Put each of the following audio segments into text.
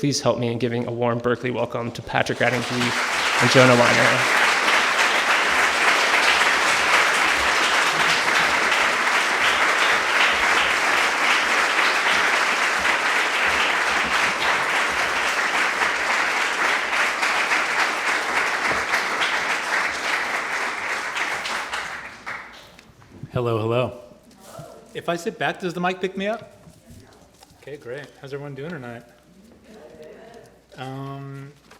please help me in giving a warm Berkeley welcome to Patrick Radden Keefe and Jonah Weiner. Hello, hello. If I sit back, does the mic pick me up? Okay, great. How's everyone doing tonight?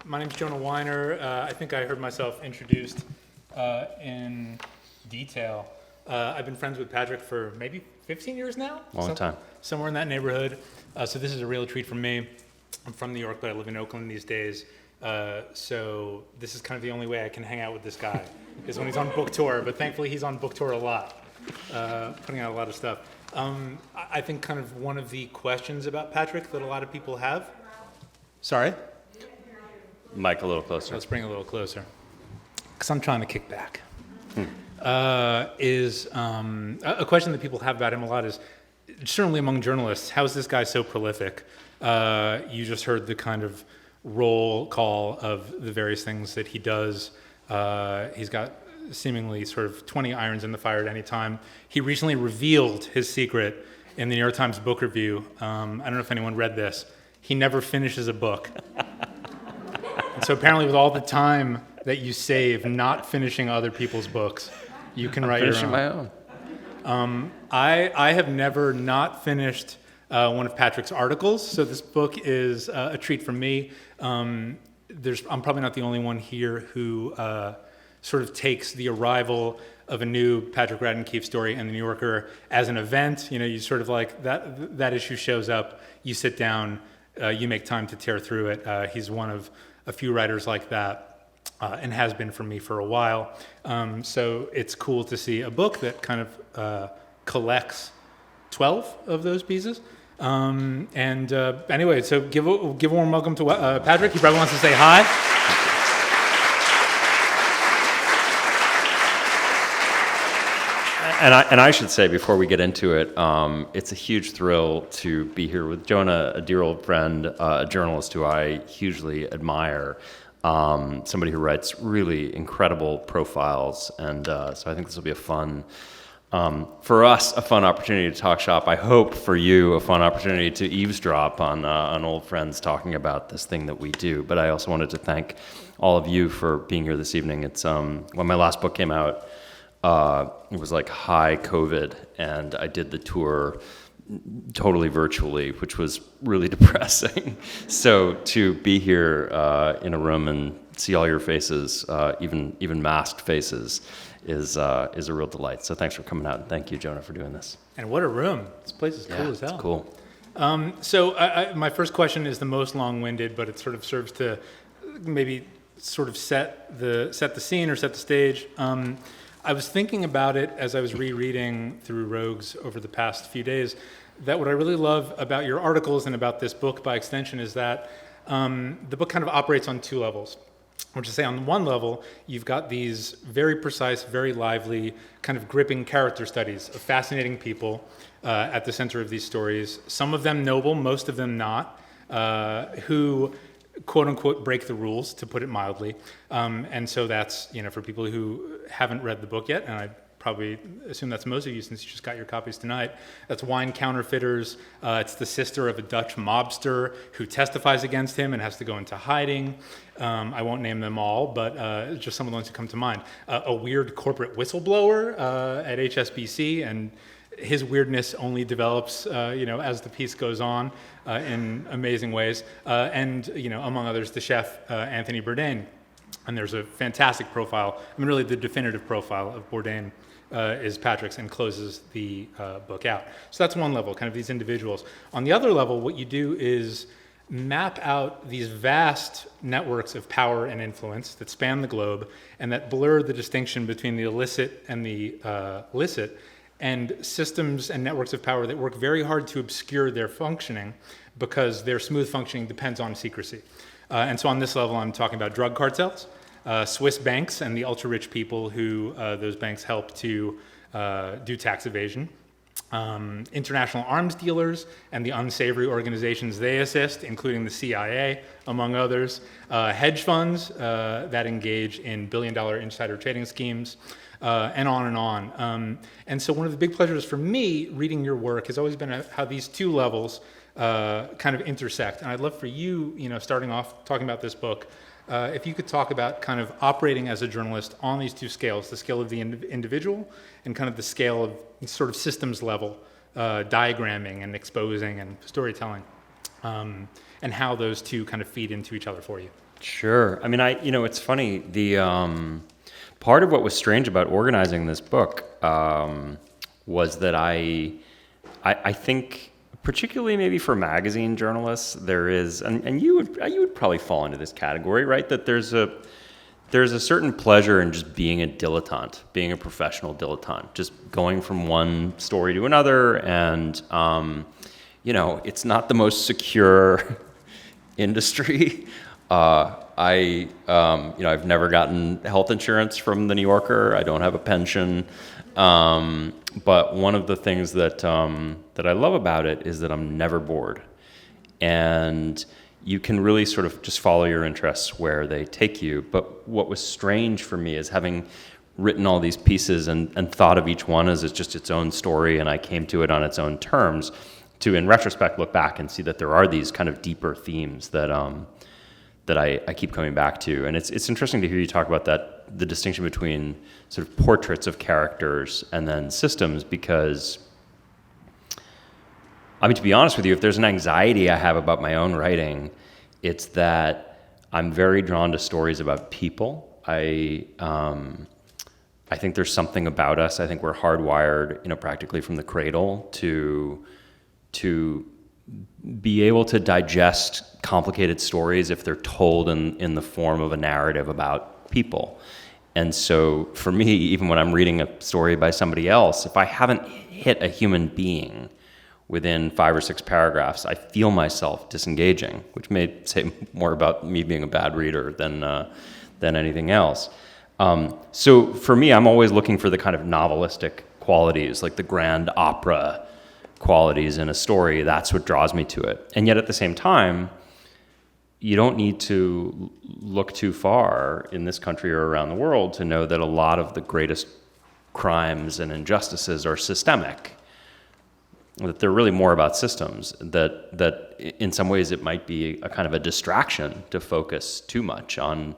My name's Jonah Weiner. I think I heard myself introduced in detail. I've been friends with Patrick for maybe 15 years now? Long time. Somewhere in that neighborhood. So this is a real treat for me. I'm from New York, but I live in Oakland these days. So this is kind of the only way I can hang out with this guy, is when he's on book tour. But thankfully, he's on book tour a lot. Putting out a lot of stuff. I think kind of one of the questions about Patrick that a lot of people have. Sorry? Mic a little closer. Let's bring it a little closer, because I'm trying to kick back. Is a question that people have about him a lot is, certainly among journalists, how is this guy so prolific? You just heard the kind of roll call of the various things that he does. He's got seemingly sort of 20 irons in the fire at any time. He recently revealed his secret in the New York Times book review. I don't know if anyone read this. He never finishes a book. And so apparently with all the time that you save not finishing other people's books, you can write your own. My own. I have never not finished one of Patrick's articles, so this book is a treat for me. I'm probably not the only one here who sort of takes the arrival of a new Patrick Radden Keefe story in the New Yorker as an event. You know, you sort of like that issue shows up, you sit down, you make time to tear through it. He's one of a few writers like that, and has been for me for a while. So it's cool to see a book that kind of collects 12 of those pieces. Anyway, so give a warm welcome to Patrick. He probably wants to say hi. And I should say, before we get into it, it's a huge thrill to be here with Jonah, a dear old friend, a journalist who I hugely admire, somebody who writes really incredible profiles, and so I think this will be a fun, for us, a fun opportunity to talk shop. I hope for you, a fun opportunity to eavesdrop on old friends talking about this thing that we do. But I also wanted to thank all of you for being here this evening. It's when my last book came out, it was like high COVID, and I did the tour totally virtually, which was really depressing. So to be here in a room and see all your faces, even masked faces, is a real delight. So thanks for coming out, and thank you, Jonah, for doing this. And what a room. This place is cool as hell. It's cool. So my first question is the most long-winded, but it sort of serves to maybe sort of set the scene or set the stage. I was thinking about it as I was rereading through Rogues over the past few days, that what I really love about your articles and about this book by extension is that the book kind of operates on two levels. Which is to say, on one level, you've got these very precise, very lively, kind of gripping character studies of fascinating people at the center of these stories, some of them noble, most of them not, who quote unquote break the rules, to put it mildly. And so that's, for people who haven't read the book yet, and I probably assume that's most of you since you just got your copies tonight. That's Wine Counterfeiters. It's the sister of a Dutch mobster who testifies against him and has to go into hiding. I won't name them all, but just some of the ones that come to mind. A weird corporate whistleblower at HSBC, and his weirdness only develops, as the piece goes on in amazing ways. And among others, the chef, Anthony Bourdain. And there's a fantastic profile. I mean, really the definitive profile of Bourdain is Patrick's, and closes the book out. So that's one level, kind of these individuals. On the other level, what you do is map out these vast networks of power and influence that span the globe and that blur the distinction between the illicit and the licit, and systems and networks of power that work very hard to obscure their functioning because their smooth functioning depends on secrecy. And so on this level, I'm talking about drug cartels, Swiss banks, and the ultra-rich people who those banks help to do tax evasion. international arms dealers and the unsavory organizations they assist, including the CIA, among others, hedge funds that engage in billion-dollar insider trading schemes, and on and on. And so one of the big pleasures for me reading your work has always been how these two levels kind of intersect. And I'd love for you, starting off talking about this book, if you could talk about kind of operating as a journalist on these two scales, the scale of the individual and kind of the scale of sort of systems level, diagramming and exposing and storytelling, and how those two kind of feed into each other for you. Sure. I mean, it's funny. The part of what was strange about organizing this book was that I think, particularly maybe for magazine journalists, there is, and you would probably fall into this category, right? That there's a certain pleasure in just being a dilettante, being a professional dilettante, just going from one story to another, and it's not the most secure industry. I've never gotten health insurance from the New Yorker. I don't have a pension. But one of the things that I love about it is that I'm never bored, and you can really sort of just follow your interests where they take you. But what was strange for me is having written all these pieces and thought of each one as it's just its own story, and I came to it on its own terms, to in retrospect look back and see that there are these kind of deeper themes that I keep coming back to. And it's interesting to hear you talk about that, the distinction between sort of portraits of characters and then systems, because, I mean, to be honest with you, if there's an anxiety I have about my own writing, it's that I'm very drawn to stories about people. I think there's something about us. I think we're hardwired, practically from the cradle to be able to digest complicated stories if they're told in the form of a narrative about people. And so for me, even when I'm reading a story by somebody else, if I haven't hit a human being within 5 or 6 paragraphs, I feel myself disengaging, which may say more about me being a bad reader than anything else. So for me, I'm always looking for the kind of novelistic qualities, like the grand opera qualities in a story. That's what draws me to it. And yet at the same time, you don't need to look too far in this country or around the world to know that a lot of the greatest crimes and injustices are systemic, that they're really more about systems, that in some ways it might be a kind of a distraction to focus too much on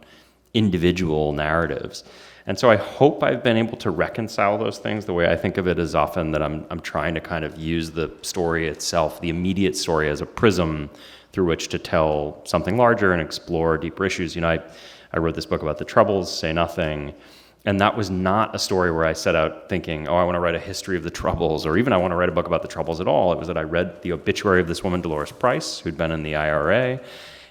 individual narratives. And so I hope I've been able to reconcile those things. The way I think of it is often that I'm trying to kind of use the story itself, the immediate story, as a prism through which to tell something larger and explore deeper issues. I wrote this book about the Troubles, Say Nothing, and that was not a story where I set out thinking, I want to write a history of the Troubles, or even I want to write a book about the Troubles at all. It was that I read the obituary of this woman, Dolores Price, who'd been in the IRA,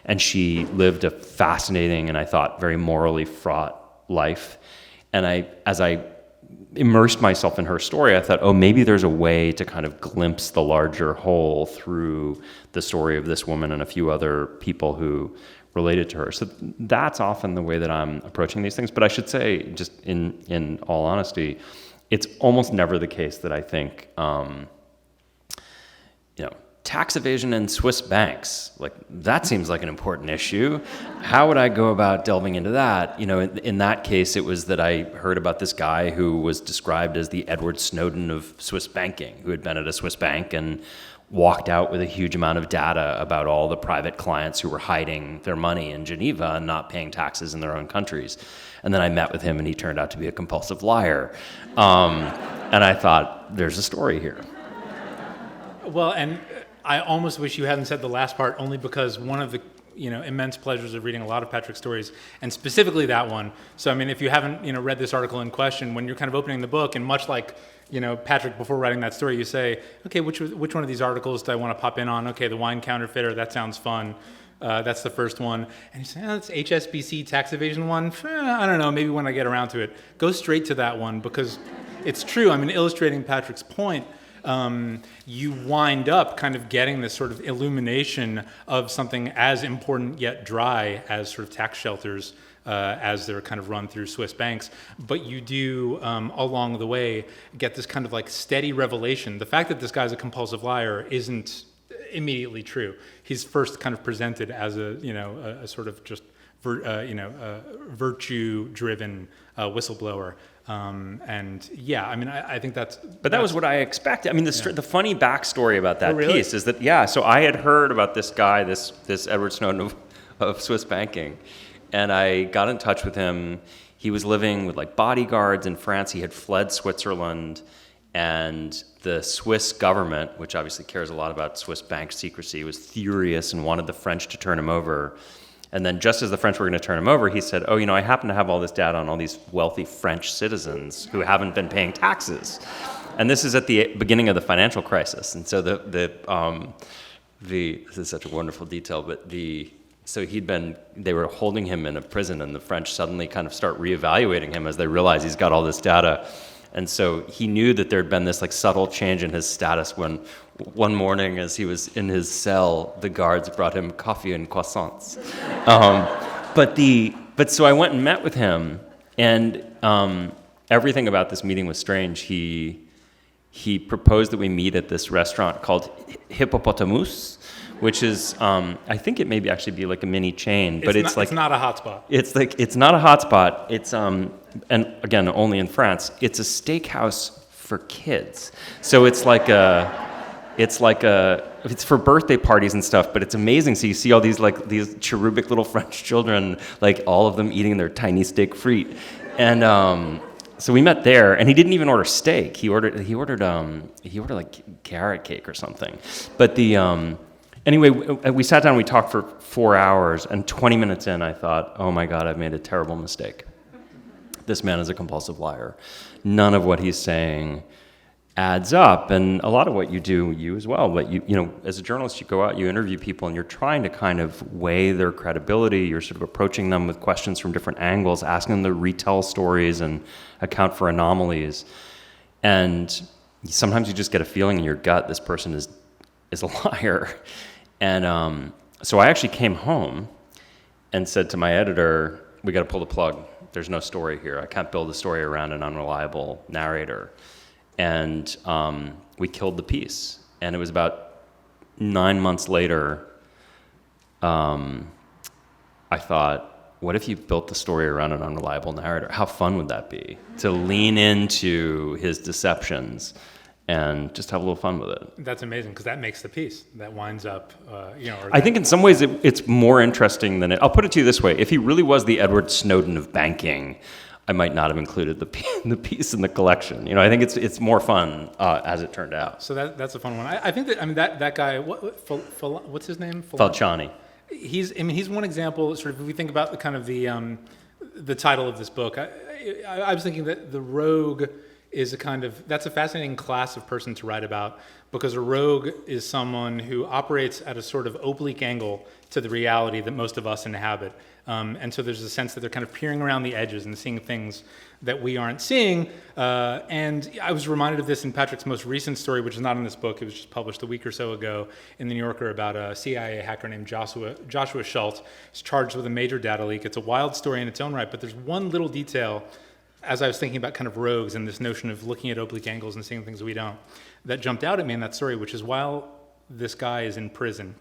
and she lived a fascinating and I thought very morally fraught life. And as I immersed myself in her story, I thought, maybe there's a way to kind of glimpse the larger whole through the story of this woman and a few other people who related to her. So that's often the way that I'm approaching these things. But I should say, just in all honesty, it's almost never the case that I think, tax evasion in Swiss banks, like that seems like an important issue. How would I go about delving into that? In that case, it was that I heard about this guy who was described as the Edward Snowden of Swiss banking, who had been at a Swiss bank and walked out with a huge amount of data about all the private clients who were hiding their money in Geneva and not paying taxes in their own countries. And then I met with him and he turned out to be a compulsive liar. And I thought, there's a story here. Well, and I almost wish you hadn't said the last part, only because one of the immense pleasures of reading a lot of Patrick's stories, and specifically that one. So I mean, if you haven't read this article in question, when you're kind of opening the book, and much like Patrick before writing that story, you say, okay, which one of these articles do I want to pop in on? Okay, the Wine Counterfeiter, that sounds fun. That's the first one. And you say, that's HSBC tax evasion one. I don't know, maybe when I get around to it. Go straight to that one, because it's true. I mean, illustrating Patrick's point, you wind up kind of getting this sort of illumination of something as important yet dry as sort of tax shelters as they're kind of run through Swiss banks. But you do, along the way, get this kind of like steady revelation. The fact that this guy's a compulsive liar isn't immediately true. He's first kind of presented as a sort of just virtue-driven whistleblower. And yeah, I mean, I think that's... But that was what I expected. I mean, the funny backstory about that really? piece is that, so I had heard about this guy, this Edward Snowden of Swiss banking, and I got in touch with him. He was living with like bodyguards in France. He had fled Switzerland, and the Swiss government, which obviously cares a lot about Swiss bank secrecy, was furious and wanted the French to turn him over. And then just as the French were going to turn him over, he said, I happen to have all this data on all these wealthy French citizens who haven't been paying taxes. And this is at the beginning of the financial crisis. And so this is such a wonderful detail, but they were holding him in a prison, and the French suddenly kind of start reevaluating him as they realize he's got all this data. And so he knew that there'd been this like subtle change in his status when one morning as he was in his cell, the guards brought him coffee and croissants. But so I went and met with him, and everything about this meeting was strange. He proposed that we meet at this restaurant called Hippopotamus, which is, I think it maybe actually be like a mini chain, but it's not a hotspot. It's not a hotspot. It's and again, only in France. It's a steakhouse for kids. So it's for birthday parties and stuff, but it's amazing. So you see all these cherubic little French children, like all of them eating their tiny steak frite. And so we met there, and he didn't even order steak. He ordered like carrot cake or something. But anyway, we sat down, we talked for 4 hours, and 20 minutes in, I thought, oh my God, I've made a terrible mistake. This man is a compulsive liar. None of what he's saying adds up, and a lot of what you do, you as well, but you as a journalist, you go out, you interview people, and you're trying to kind of weigh their credibility. You're sort of approaching them with questions from different angles, asking them to retell stories and account for anomalies. And sometimes you just get a feeling in your gut, this person is a liar. And so I actually came home and said to my editor, we got to pull the plug. There's no story here. I can't build a story around an unreliable narrator. And we killed the piece. And it was about 9 months later, I thought, what if you built the story around an unreliable narrator? How fun would that be? To lean into his deceptions and just have a little fun with it. That's amazing, because that makes the piece. That winds up, I think in some ways it's more interesting than it. I'll put it to you this way. If he really was the Edward Snowden of banking, I might not have included the piece in the collection. I think it's more fun as it turned out. So that's a fun one. I think that guy, what's his name? Falciani. He's one example. Sort of, if we think about the kind of the title of this book, I was thinking that the rogue is that's a fascinating class of person to write about, because a rogue is someone who operates at a sort of oblique angle to the reality that most of us inhabit. And so there's a sense that they're kind of peering around the edges and seeing things that we aren't seeing. And I was reminded of this in Patrick's most recent story, which is not in this book. It was just published a week or so ago in the New Yorker about a CIA hacker named Joshua Schultz. He's charged with a major data leak. It's a wild story in its own right, but there's one little detail, as I was thinking about kind of rogues and this notion of looking at oblique angles and seeing things we don't, that jumped out at me in that story, which is while this guy is in prison,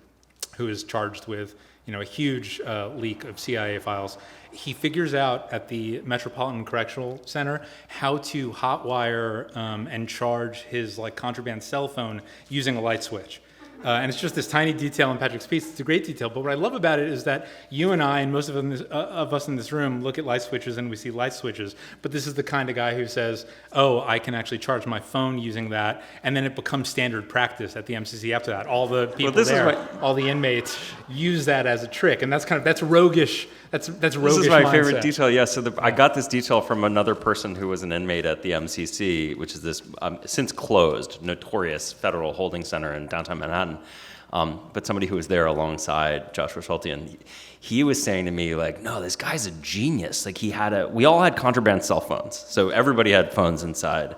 who is charged with a huge leak of CIA files, he figures out at the Metropolitan Correctional Center how to hotwire and charge his contraband cell phone using a light switch. And it's just this tiny detail in Patrick's piece. It's a great detail, but what I love about it is that you and I and most of us in this room look at light switches and we see light switches, but this is the kind of guy who says, I can actually charge my phone using that, and then it becomes standard practice at the MCC after that. All the people all the inmates use that as a trick, and that's roguish. That's roguish. This is my mindset. favorite detail. Yeah, so I got this detail from another person who was an inmate at the MCC, which is this since closed, notorious federal holding center in downtown Manhattan. But somebody who was there alongside Joshua Schulte, and he was saying to me, no, this guy's a genius. We all had contraband cell phones, so everybody had phones inside.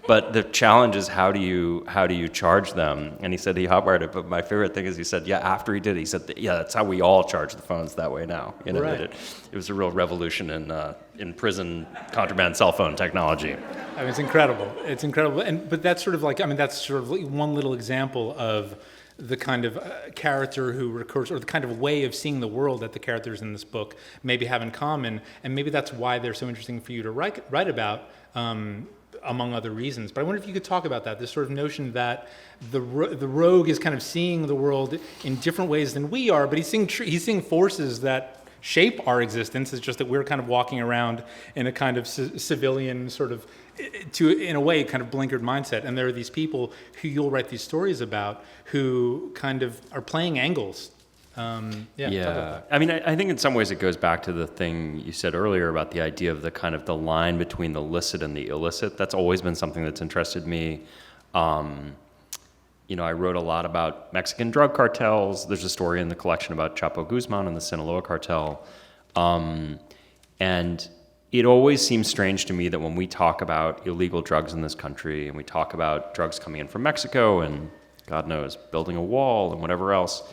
But the challenge is how do you charge them? And he said he hotwired it. But my favorite thing is he said, after he did it, he said, that's how we all charge the phones that way now. Right. It was a real revolution in prison contraband cell phone technology. I mean, it's incredible. It's incredible. But that's sort of that's sort of one little example of the kind of character who recurs, or the kind of way of seeing the world that the characters in this book maybe have in common, and maybe that's why they're so interesting for you to write about, among other reasons. But I wonder if you could talk about that, this sort of notion that the rogue is kind of seeing the world in different ways than we are, but he's seeing forces that shape our existence. It's just that we're kind of walking around in a kind of civilian sort of, in a way, kind of blinkered mindset. And there are these people who you'll write these stories about who kind of are playing angles. I mean, I think in some ways it goes back to the thing you said earlier about the idea of the kind of the line between the licit and the illicit. That's always been something that's interested me. I wrote a lot about Mexican drug cartels. There's a story in the collection about Chapo Guzman and the Sinaloa cartel. And it always seems strange to me that when we talk about illegal drugs in this country and we talk about drugs coming in from Mexico and, God knows, building a wall and whatever else,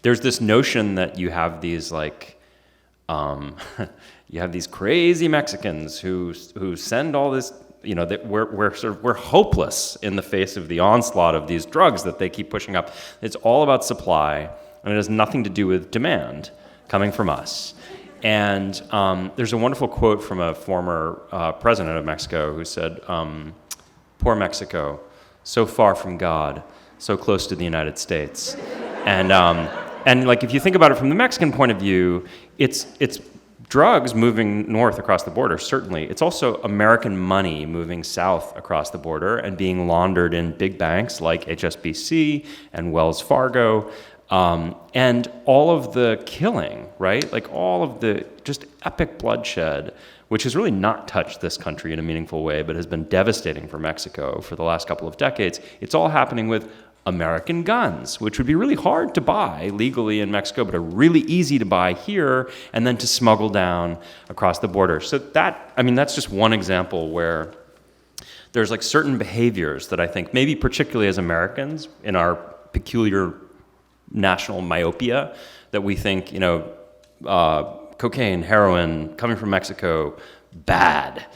there's this notion that you have these you have these crazy Mexicans who send all this, that we're hopeless in the face of the onslaught of these drugs that they keep pushing up. It's all about supply, and it has nothing to do with demand coming from us. And there's a wonderful quote from a former president of Mexico who said, "Poor Mexico, so far from God, so close to the United States." And if you think about it from the Mexican point of view, it's drugs moving north across the border, certainly. It's also American money moving south across the border and being laundered in big banks like HSBC and Wells Fargo. And all of the killing, right? All of the just epic bloodshed, which has really not touched this country in a meaningful way, but has been devastating for Mexico for the last couple of decades. It's all happening with American guns, which would be really hard to buy legally in Mexico, but are really easy to buy here and then to smuggle down across the border. So that's just one example where there's certain behaviors that I think, maybe particularly as Americans, in our peculiar national myopia, that we think, cocaine, heroin, coming from Mexico, bad.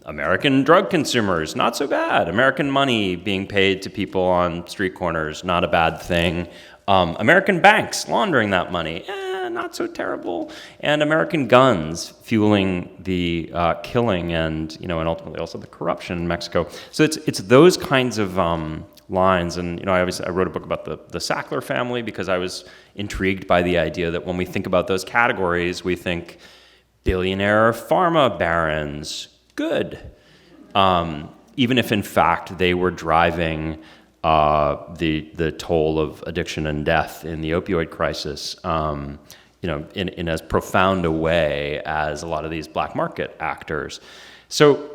American drug consumers, not so bad. American money being paid to people on street corners, not a bad thing. American banks laundering that money, not so terrible. And American guns fueling the killing and ultimately also the corruption in Mexico. So it's those kinds of lines. And I wrote a book about the Sackler family because I was intrigued by the idea that when we think about those categories, we think billionaire pharma barons, good. Even if in fact they were driving the toll of addiction and death in the opioid crisis, in as profound a way as a lot of these black market actors. So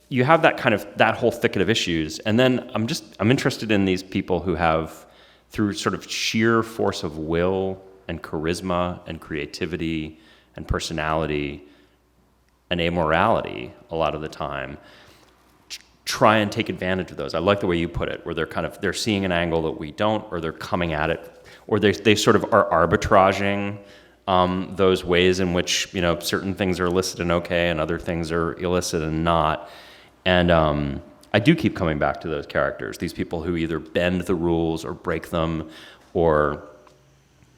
you have that whole thicket of issues, and then I'm interested in these people who have, through sort of sheer force of will and charisma and creativity and personality and amorality a lot of the time, try and take advantage of those. I like the way you put it, where they're seeing an angle that we don't, or they're coming at it, or they sort of are arbitraging those ways in which certain things are illicit and okay, and other things are illicit and not. And I do keep coming back to those characters, these people who either bend the rules or break them, or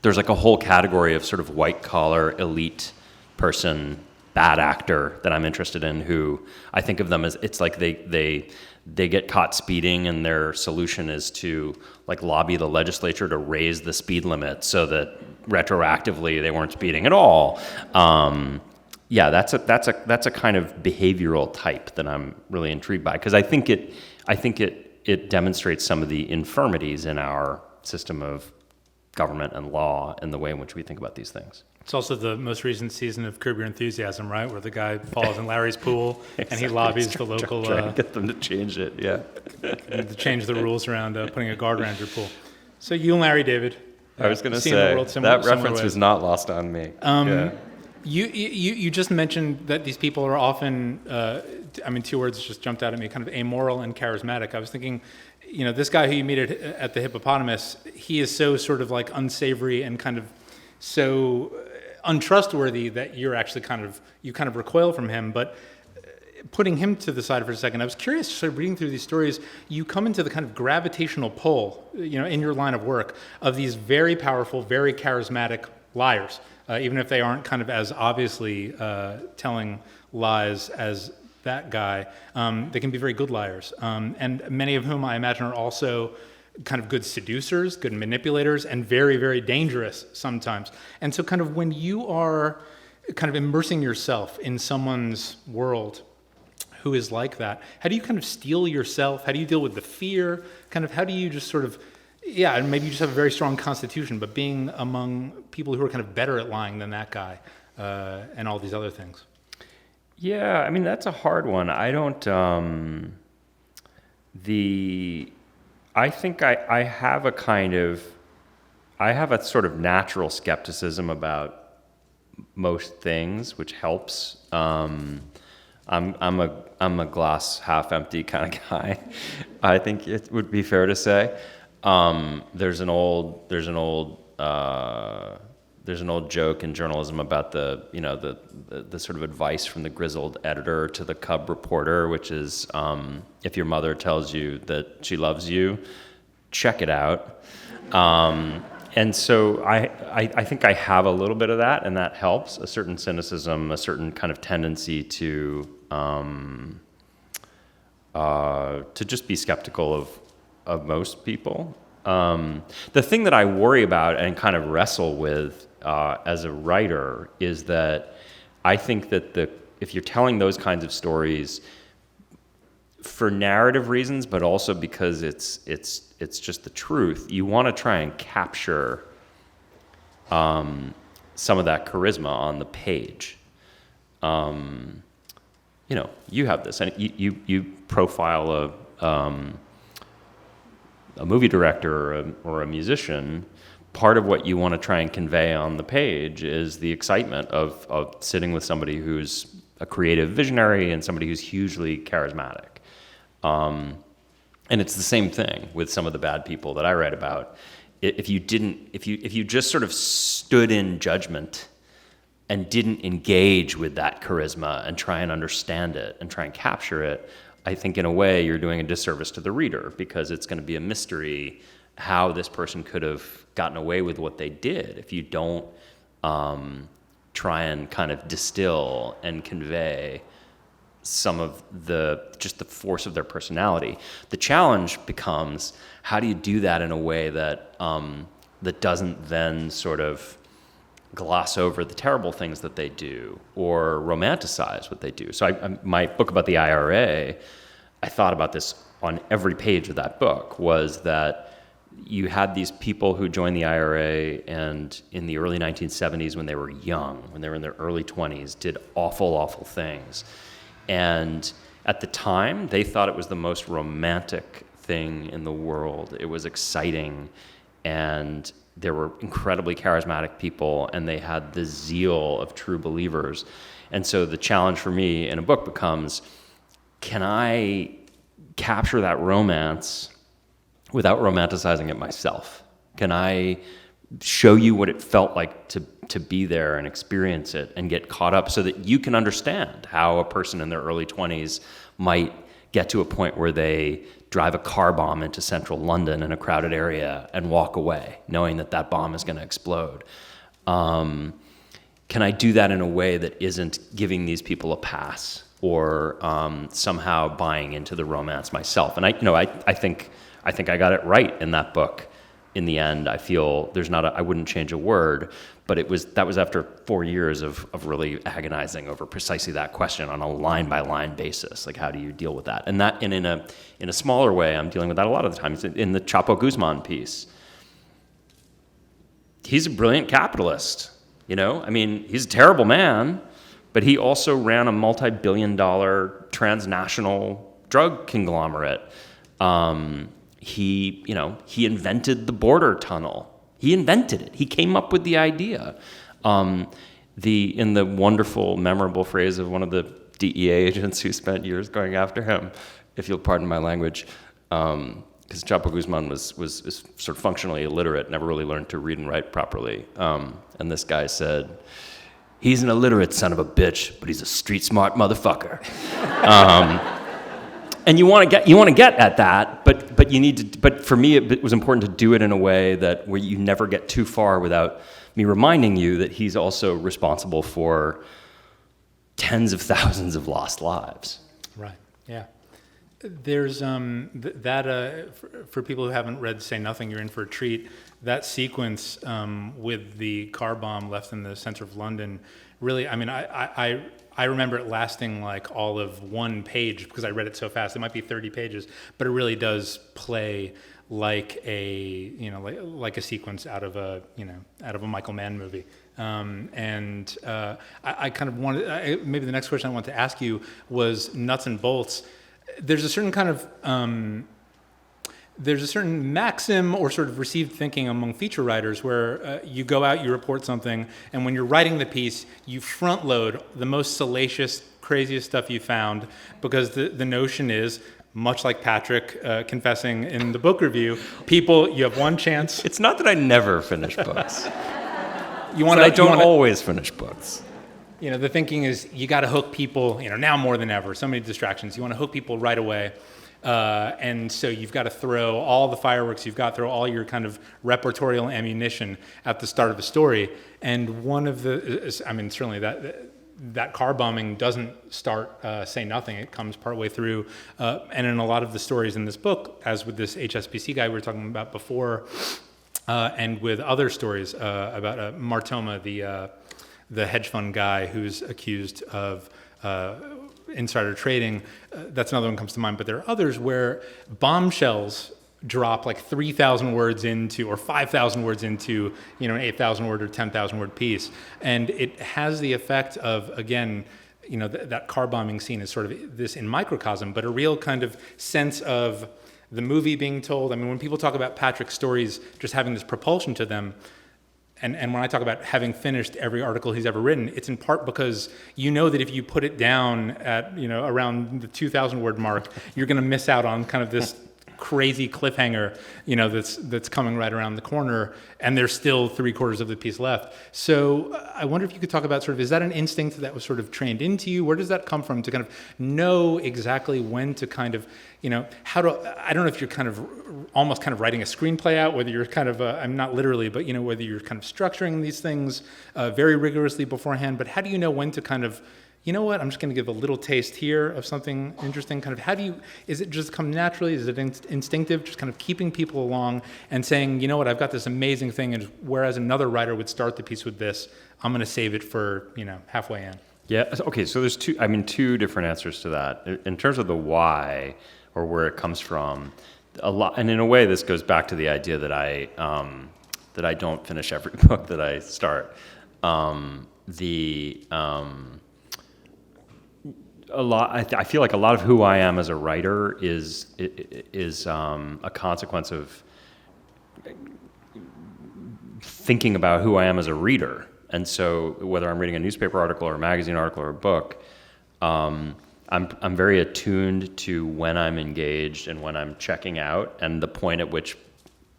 there's a whole category of sort of white collar elite person, bad actor that I'm interested in, who I think of them as, it's like they get caught speeding and their solution is to lobby the legislature to raise the speed limit so that retroactively they weren't speeding at all. That's a kind of behavioral type that I'm really intrigued by, because I think it demonstrates some of the infirmities in our system of government and law and the way in which we think about these things. It's also the most recent season of Curb Your Enthusiasm, right? Where the guy falls in Larry's pool and he lobbies the local... Trying to get them to change it, yeah. To change the rules around putting a guard around your pool. So you and Larry David. I was going to say, that reference was not lost on me. You just mentioned that these people are often, two words just jumped out at me, kind of amoral and charismatic. I was thinking, this guy who you meet at the Hippopotamus, he is so sort of like unsavory and kind of so untrustworthy that you're actually you kind of recoil from him. But putting him to the side for a second, I was curious, sort of reading through these stories, you come into the kind of gravitational pull, in your line of work, of these very powerful, very charismatic liars, even if they aren't kind of as obviously telling lies as that guy. They can be very good liars, and many of whom I imagine are also kind of good seducers, good manipulators, and very, very dangerous sometimes. And so kind of when you are kind of immersing yourself in someone's world who is like that, how do you kind of steel yourself? How do you deal with the fear? Kind of how do you just sort of, and maybe you just have a very strong constitution, but being among people who are kind of better at lying than that guy and all these other things? Yeah, I mean, that's a hard one. I don't, I think I have a sort of natural skepticism about most things, which helps. I'm a glass half empty kind of guy. I think it would be fair to say. There's an old joke in journalism about the sort of advice from the grizzled editor to the cub reporter, which is if your mother tells you that she loves you, check it out. And so I think I have a little bit of that, and that helps, a certain cynicism, a certain kind of tendency to just be skeptical of most people. The thing that I worry about and kind of wrestle with as a writer is that I think that if you're telling those kinds of stories for narrative reasons, but also because it's just the truth, you want to try and capture some of that charisma on the page. You have this, and you profile a movie director or a musician. Part of what you want to try and convey on the page is the excitement of sitting with somebody who's a creative visionary and somebody who's hugely charismatic. And it's the same thing with some of the bad people that I write about. If you just sort of stood in judgment and didn't engage with that charisma and try and understand it and try and capture it, I think in a way you're doing a disservice to the reader, because it's going to be a mystery how this person could have gotten away with what they did if you don't try and kind of distill and convey some of the force of their personality. The challenge becomes, how do you do that in a way that that doesn't then sort of gloss over the terrible things that they do or romanticize what they do? So my book about the IRA, I thought about this on every page of that book, was that you had these people who joined the IRA and in the early 1970s, when they were young, when they were in their early 20s, did awful, awful things. And at the time, they thought it was the most romantic thing in the world. It was exciting, and there were incredibly charismatic people, and they had the zeal of true believers. And so the challenge for me in a book becomes, can I capture that romance without romanticizing it myself? Can I show you what it felt like to be there and experience it and get caught up, so that you can understand how a person in their early 20s might get to a point where they drive a car bomb into central London in a crowded area and walk away knowing that that bomb is going to explode? Can I do that in a way that isn't giving these people a pass or somehow buying into the romance myself? And I think I got it right in that book. In the end, I feel I wouldn't change a word, but that was after 4 years of really agonizing over precisely that question on a line-by-line basis. Like, how do you deal with that? And in a smaller way, I'm dealing with that a lot of the time. In the Chapo Guzman piece, he's a brilliant capitalist. He's a terrible man, but he also ran a multi-billion-dollar transnational drug conglomerate. He invented the border tunnel. He invented it. He came up with the idea. in the wonderful, memorable phrase of one of the DEA agents who spent years going after him, if you'll pardon my language, because Chapo Guzman was sort of functionally illiterate, never really learned to read and write properly. And this guy said, "He's an illiterate son of a bitch, but he's a street smart motherfucker." And you want to get at that, but you need to. But for me, it was important to do it in a way that where you never get too far without me reminding you that he's also responsible for tens of thousands of lost lives. Right. Yeah. There's for people who haven't read Say Nothing, You're In for a Treat. That sequence with the car bomb left in the center of London, really, I mean, I remember it lasting like all of one page because I read it so fast. It might be 30 pages, but it really does play like a like a sequence out of a Michael Mann movie. I kind of wanted, maybe the next question I wanted to ask you was nuts and bolts. There's a certain kind of there's a certain maxim or sort of received thinking among feature writers where you go out, you report something, and when you're writing the piece, you front load the most salacious, craziest stuff you found, because the notion is, much like Patrick confessing in the book review, you have one chance. It's not that I never finish books. I don't always finish books. The thinking is you got to hook people, now more than ever, so many distractions. You want to hook people right away. And so you've got to throw all the fireworks, you've got to throw all your kind of repertorial ammunition at the start of a story. And one of certainly that car bombing doesn't start Say Nothing. It comes partway through. And in a lot of the stories in this book, as with this HSBC guy we were talking about before, and with other stories about Martoma, the hedge fund guy who's accused of insider trading, that's another one comes to mind. But there are others where bombshells drop like 3,000 words into, or 5,000 words into, an 8,000 word or 10,000 word piece. And it has the effect of, again, that car bombing scene is sort of this in microcosm, but a real kind of sense of the movie being told. I mean, when people talk about Patrick's stories just having this propulsion to them, and when I talk about having finished every article he's ever written, it's in part because that if you put it down at, around the 2,000 word mark, you're going to miss out on kind of this crazy cliffhanger, that's coming right around the corner, and there's still 3/4 of the piece left. So I wonder if you could talk about sort of, is that an instinct that was sort of trained into you? Where does that come from to kind of know exactly when to kind of, I don't know if you're kind of almost kind of writing a screenplay out, whether you're kind of, I'm not literally, but whether you're kind of structuring these things very rigorously beforehand, but how do you know when to kind of, I'm just going to give a little taste here of something interesting. Kind of, is it just come naturally? Is it instinctive? Just kind of keeping people along and saying, I've got this amazing thing. And whereas another writer would start the piece with this, I'm going to save it for, halfway in. Yeah. Okay. So there's two different answers to that. In terms of the why or where it comes from, a lot, and in a way, this goes back to the idea that I don't finish every book that I start. I feel like a lot of who I am as a writer is a consequence of thinking about who I am as a reader. And so whether I'm reading a newspaper article or a magazine article or a book, I'm very attuned to when I'm engaged and when I'm checking out, and the point at which,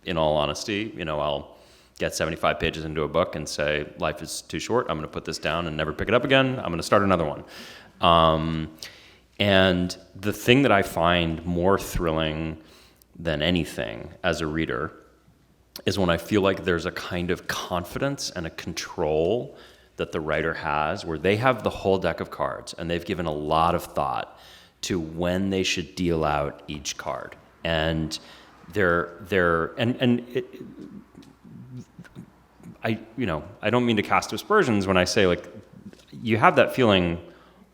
in all honesty, I'll get 75 pages into a book and say, life is too short, I'm going to put this down and never pick it up again, I'm going to start another one. And the thing that I find more thrilling than anything as a reader is when I feel like there's a kind of confidence and a control that the writer has, where they have the whole deck of cards and they've given a lot of thought to when they should deal out each card. And I don't mean to cast aspersions when I say, like, you have that feeling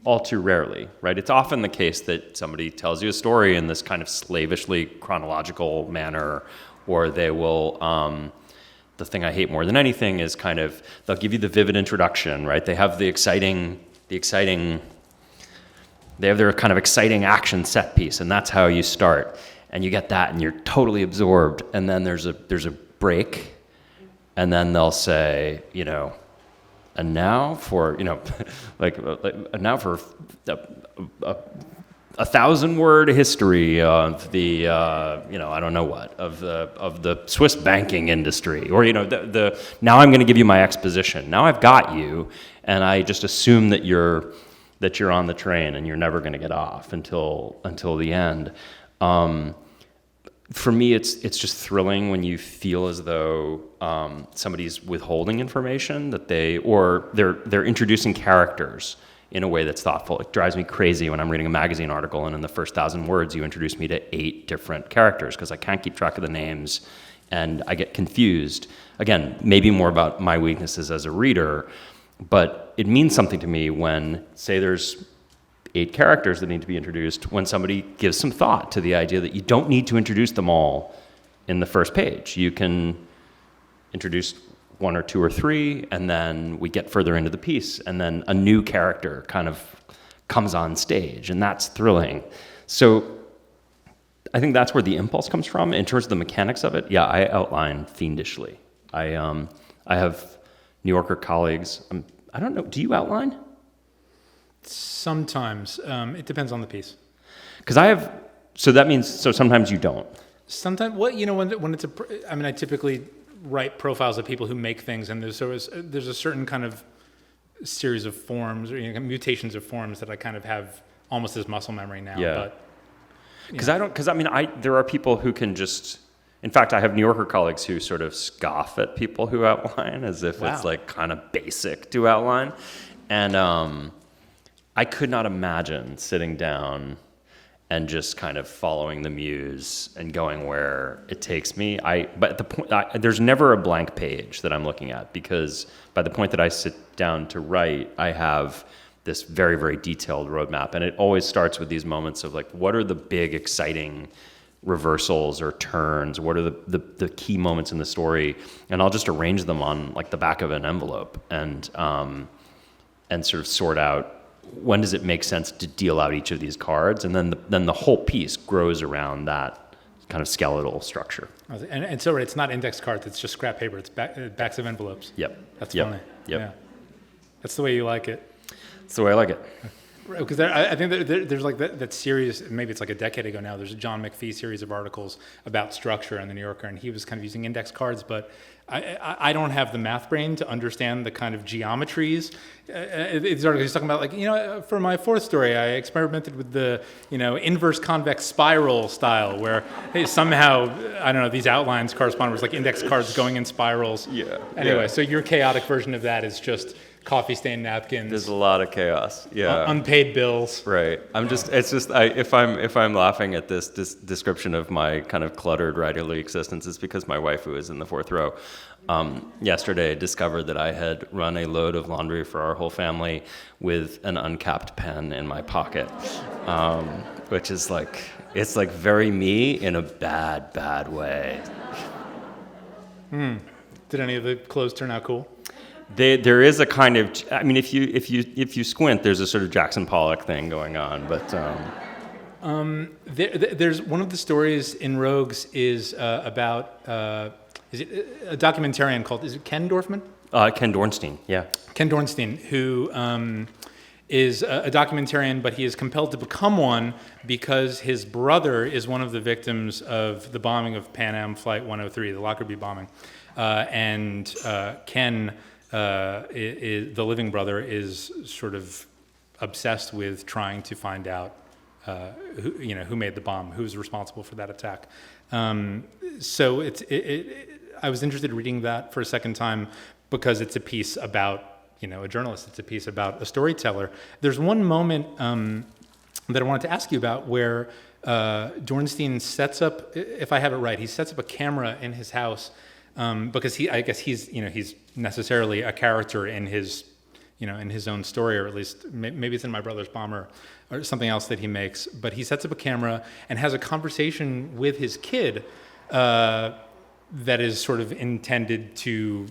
all too rarely, right? It's often the case that somebody tells you a story in this kind of slavishly chronological manner, or they will, the thing I hate more than anything is kind of, they'll give you the vivid introduction, right? They have they have their kind of exciting action set piece, and that's how you start. And you get that, and you're totally absorbed. And then there's a break, and then they'll say, And now for, now for a 1,000-word history of the, I don't know what, of the Swiss banking industry, or now I'm going to give you my exposition. Now I've got you, and I just assume that you're on the train and you're never going to get off until the end. For me, it's just thrilling when you feel as though somebody's withholding information that they're introducing characters in a way that's thoughtful. It drives me crazy when I'm reading a magazine article and in the first 1,000 words you introduce me to 8 different characters because I can't keep track of the names and I get confused. Again, maybe more about my weaknesses as a reader, but it means something to me when, say, there's 8 characters that need to be introduced, when somebody gives some thought to the idea that you don't need to introduce them all in the first page. You can introduce 1 or 2 or 3, and then we get further into the piece, and then a new character kind of comes on stage, and that's thrilling. So I think that's where the impulse comes from. In terms of the mechanics of it, yeah, I outline fiendishly. I have New Yorker colleagues. I don't know, do you outline? Sometimes. It depends on the piece. Because so sometimes you don't. Sometimes, when it's I typically write profiles of people who make things, and there's a certain kind of series of forms or mutations of forms that I kind of have almost as muscle memory now. Yeah. There are people who can just. In fact, I have New Yorker colleagues who sort of scoff at people who outline as if it's like kind of basic to outline, and I could not imagine sitting down and just kind of following the muse and going where it takes me. But at the point, there's never a blank page that I'm looking at, because by the point that I sit down to write, I have this very, very detailed roadmap. And it always starts with these moments of like, what are the big, exciting reversals or turns? What are the key moments in the story? And I'll just arrange them on like the back of an envelope and sort of sort out, when does it make sense to deal out each of these cards? And then the whole piece grows around that kind of skeletal structure. And so it's not index cards, it's just scrap paper. It's backs of envelopes. Yep. That's yep. funny. Yep. Yeah. That's the way you like it. That's the way I like it. Because I think there's like that series, maybe it's like a decade ago now, there's a John McPhee series of articles about structure in the New Yorker, and he was kind of using index cards, but I don't have the math brain to understand the kind of geometries. He's talking about like, for my 4th story, I experimented with the, inverse convex spiral style where somehow, I don't know, these outlines correspond with like index cards going in spirals. Yeah. Anyway, so your chaotic version of that is just coffee stained napkins. There's a lot of chaos. Yeah. Unpaid bills. Right. If I'm laughing at this description of my kind of cluttered writerly existence, it's because my wife, who is in the 4th row, yesterday discovered that I had run a load of laundry for our whole family with an uncapped pen in my pocket, which is like, it's like very me in a bad way. Did any of the clothes turn out cool? There is a kind of, if you squint, there's a sort of Jackson Pollock thing going on, but there's one of the stories in Rogues is about is it a documentarian called, is it Ken Dorfman? Ken Dornstein, yeah. Ken Dornstein, who is a documentarian, but he is compelled to become one because his brother is one of the victims of the bombing of Pan Am Flight 103, the Lockerbie bombing, and Ken. The living brother is sort of obsessed with trying to find out who made the bomb, who's responsible for that attack. So I was interested in reading that for a second time because it's a piece about a journalist. It's a piece about a storyteller. There's one moment that I wanted to ask you about where Dornstein sets up, if I have it right, he sets up a camera in his house. Because he's necessarily a character in his own story, or at least maybe it's in My Brother's Bomber or something else that he makes. But he sets up a camera and has a conversation with his kid that is sort of intended to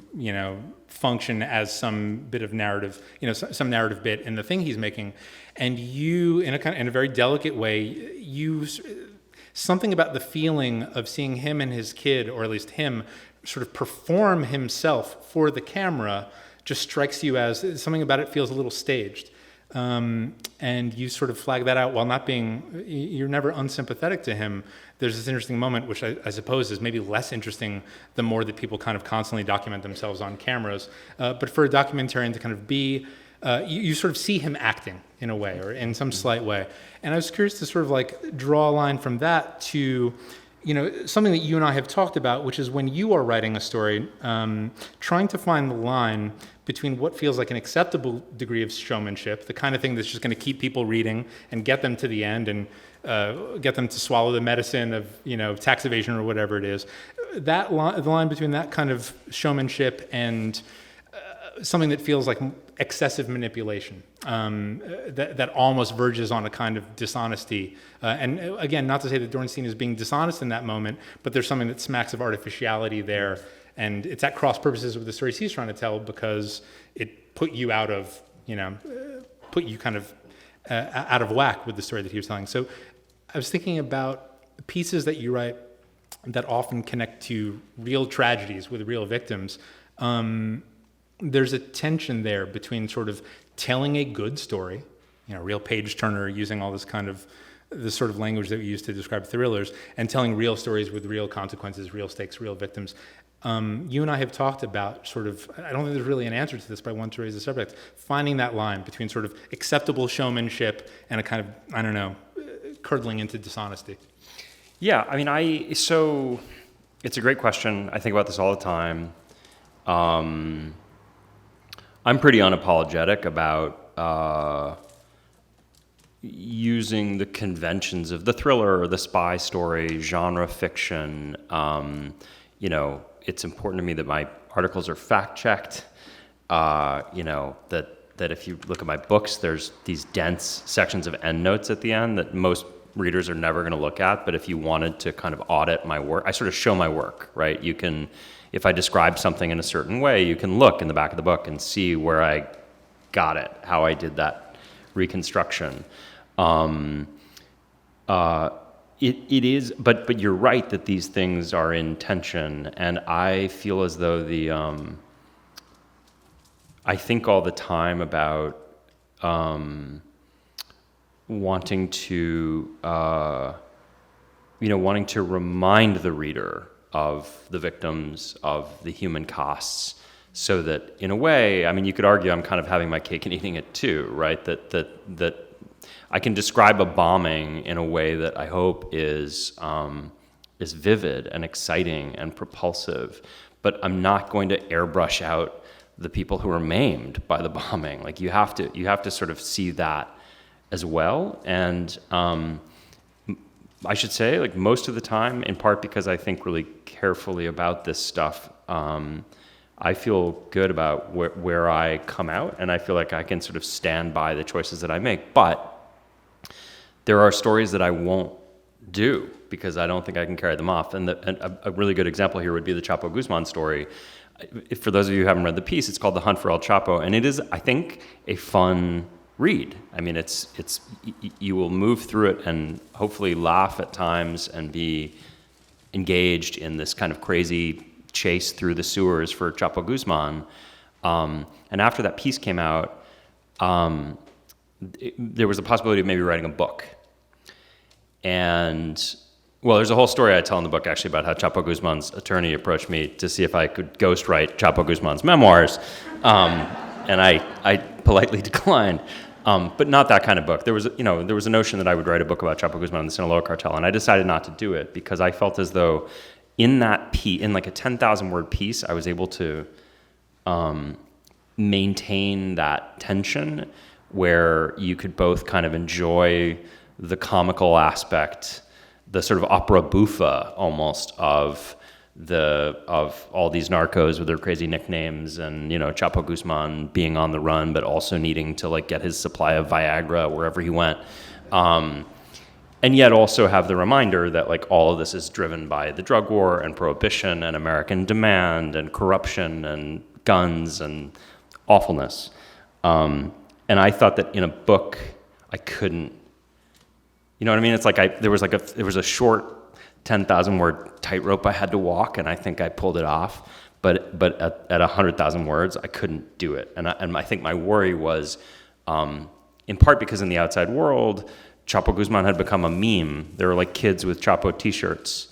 function as some bit of narrative, some narrative bit in the thing he's making. And you, in a very delicate way, something about the feeling of seeing him and his kid, or at least him, sort of perform himself for the camera, just strikes you as something about it feels a little staged. And you sort of flag that out while not being, you're never unsympathetic to him. There's this interesting moment, which I suppose is maybe less interesting the more that people kind of constantly document themselves on cameras. But for a documentarian to kind of be, you sort of see him acting in a way, or in some slight way. And I was curious to sort of like draw a line from that to, something that you and I have talked about, which is when you are writing a story, trying to find the line between what feels like an acceptable degree of showmanship, the kind of thing that's just going to keep people reading and get them to the end and get them to swallow the medicine of tax evasion or whatever it is. The line between that kind of showmanship and something that feels like excessive manipulation, that almost verges on a kind of dishonesty. And again, not to say that Dornstein is being dishonest in that moment, but there's something that smacks of artificiality there. And it's at cross purposes with the stories he's trying to tell, because it put you out of, put you kind of out of whack with the story that he was telling. So I was thinking about pieces that you write that often connect to real tragedies with real victims. There's a tension there between sort of telling a good story, real page turner, using all this sort of language that we use to describe thrillers, and telling real stories with real consequences, real stakes, real victims. You and I have talked about sort of, I don't think there's really an answer to this, but I want to raise the subject, finding that line between sort of acceptable showmanship and a kind of, curdling into dishonesty. Yeah, I mean, so it's a great question. I think about this all the time. I'm pretty unapologetic about using the conventions of the thriller or the spy story, genre fiction. It's important to me that my articles are fact-checked, that if you look at my books, there's these dense sections of endnotes at the end that most readers are never going to look at. But if you wanted to kind of audit my work, I sort of show my work, right? You can, if I describe something in a certain way, you can look in the back of the book and see where I got it, how I did that reconstruction. It is, but you're right that these things are in tension, and I feel as though I think all the time about wanting to remind the reader of the victims, of the human costs, so that in a way, I mean, you could argue I'm kind of having my cake and eating it too, right? That I can describe a bombing in a way that I hope is vivid and exciting and propulsive, but I'm not going to airbrush out the people who are maimed by the bombing. Like you have to sort of see that as well. And I should say, like most of the time, in part because I think really carefully about this stuff, I feel good about where I come out, and I feel like I can sort of stand by the choices that I make. But there are stories that I won't do because I don't think I can carry them off. And a really good example here would be the Chapo Guzman story. For those of you who haven't read the piece, it's called The Hunt for El Chapo, and it is, I think, a fun read. I mean, it's you will move through it and hopefully laugh at times and be engaged in this kind of crazy chase through the sewers for Chapo Guzman. And after that piece came out, there was a possibility of maybe writing a book. And, well, there's a whole story I tell in the book, actually, about how Chapo Guzman's attorney approached me to see if I could ghostwrite Chapo Guzman's memoirs. And I politely declined. But not that kind of book. There was a notion that I would write a book about Chapo Guzman and the Sinaloa cartel, and I decided not to do it because I felt as though in that piece, in like a 10,000 word piece, I was able to maintain that tension where you could both kind of enjoy the comical aspect, the sort of opera buffa almost of all these narcos with their crazy nicknames, and Chapo Guzman being on the run but also needing to like get his supply of Viagra wherever he went, and yet also have the reminder that like all of this is driven by the drug war and prohibition and American demand and corruption and guns and awfulness. And I thought that in a book I couldn't, you know what I mean? It's like there was a short 10,000 word tightrope I had to walk, and I think I pulled it off. but at 100,000 words, I couldn't do it. And I think my worry was, in part because in the outside world, Chapo Guzman had become a meme. There were like kids with Chapo T-shirts,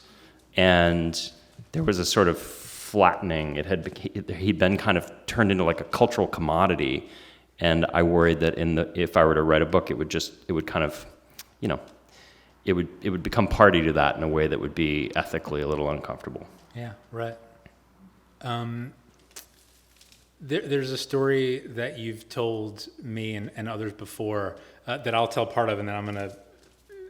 and there was a sort of flattening. He'd been kind of turned into like a cultural commodity, and I worried that if I were to write a book, it would kind of, it would become party to that in a way that would be ethically a little uncomfortable. Yeah, right. There's a story that you've told me and others before that I'll tell part of, and then I'm going to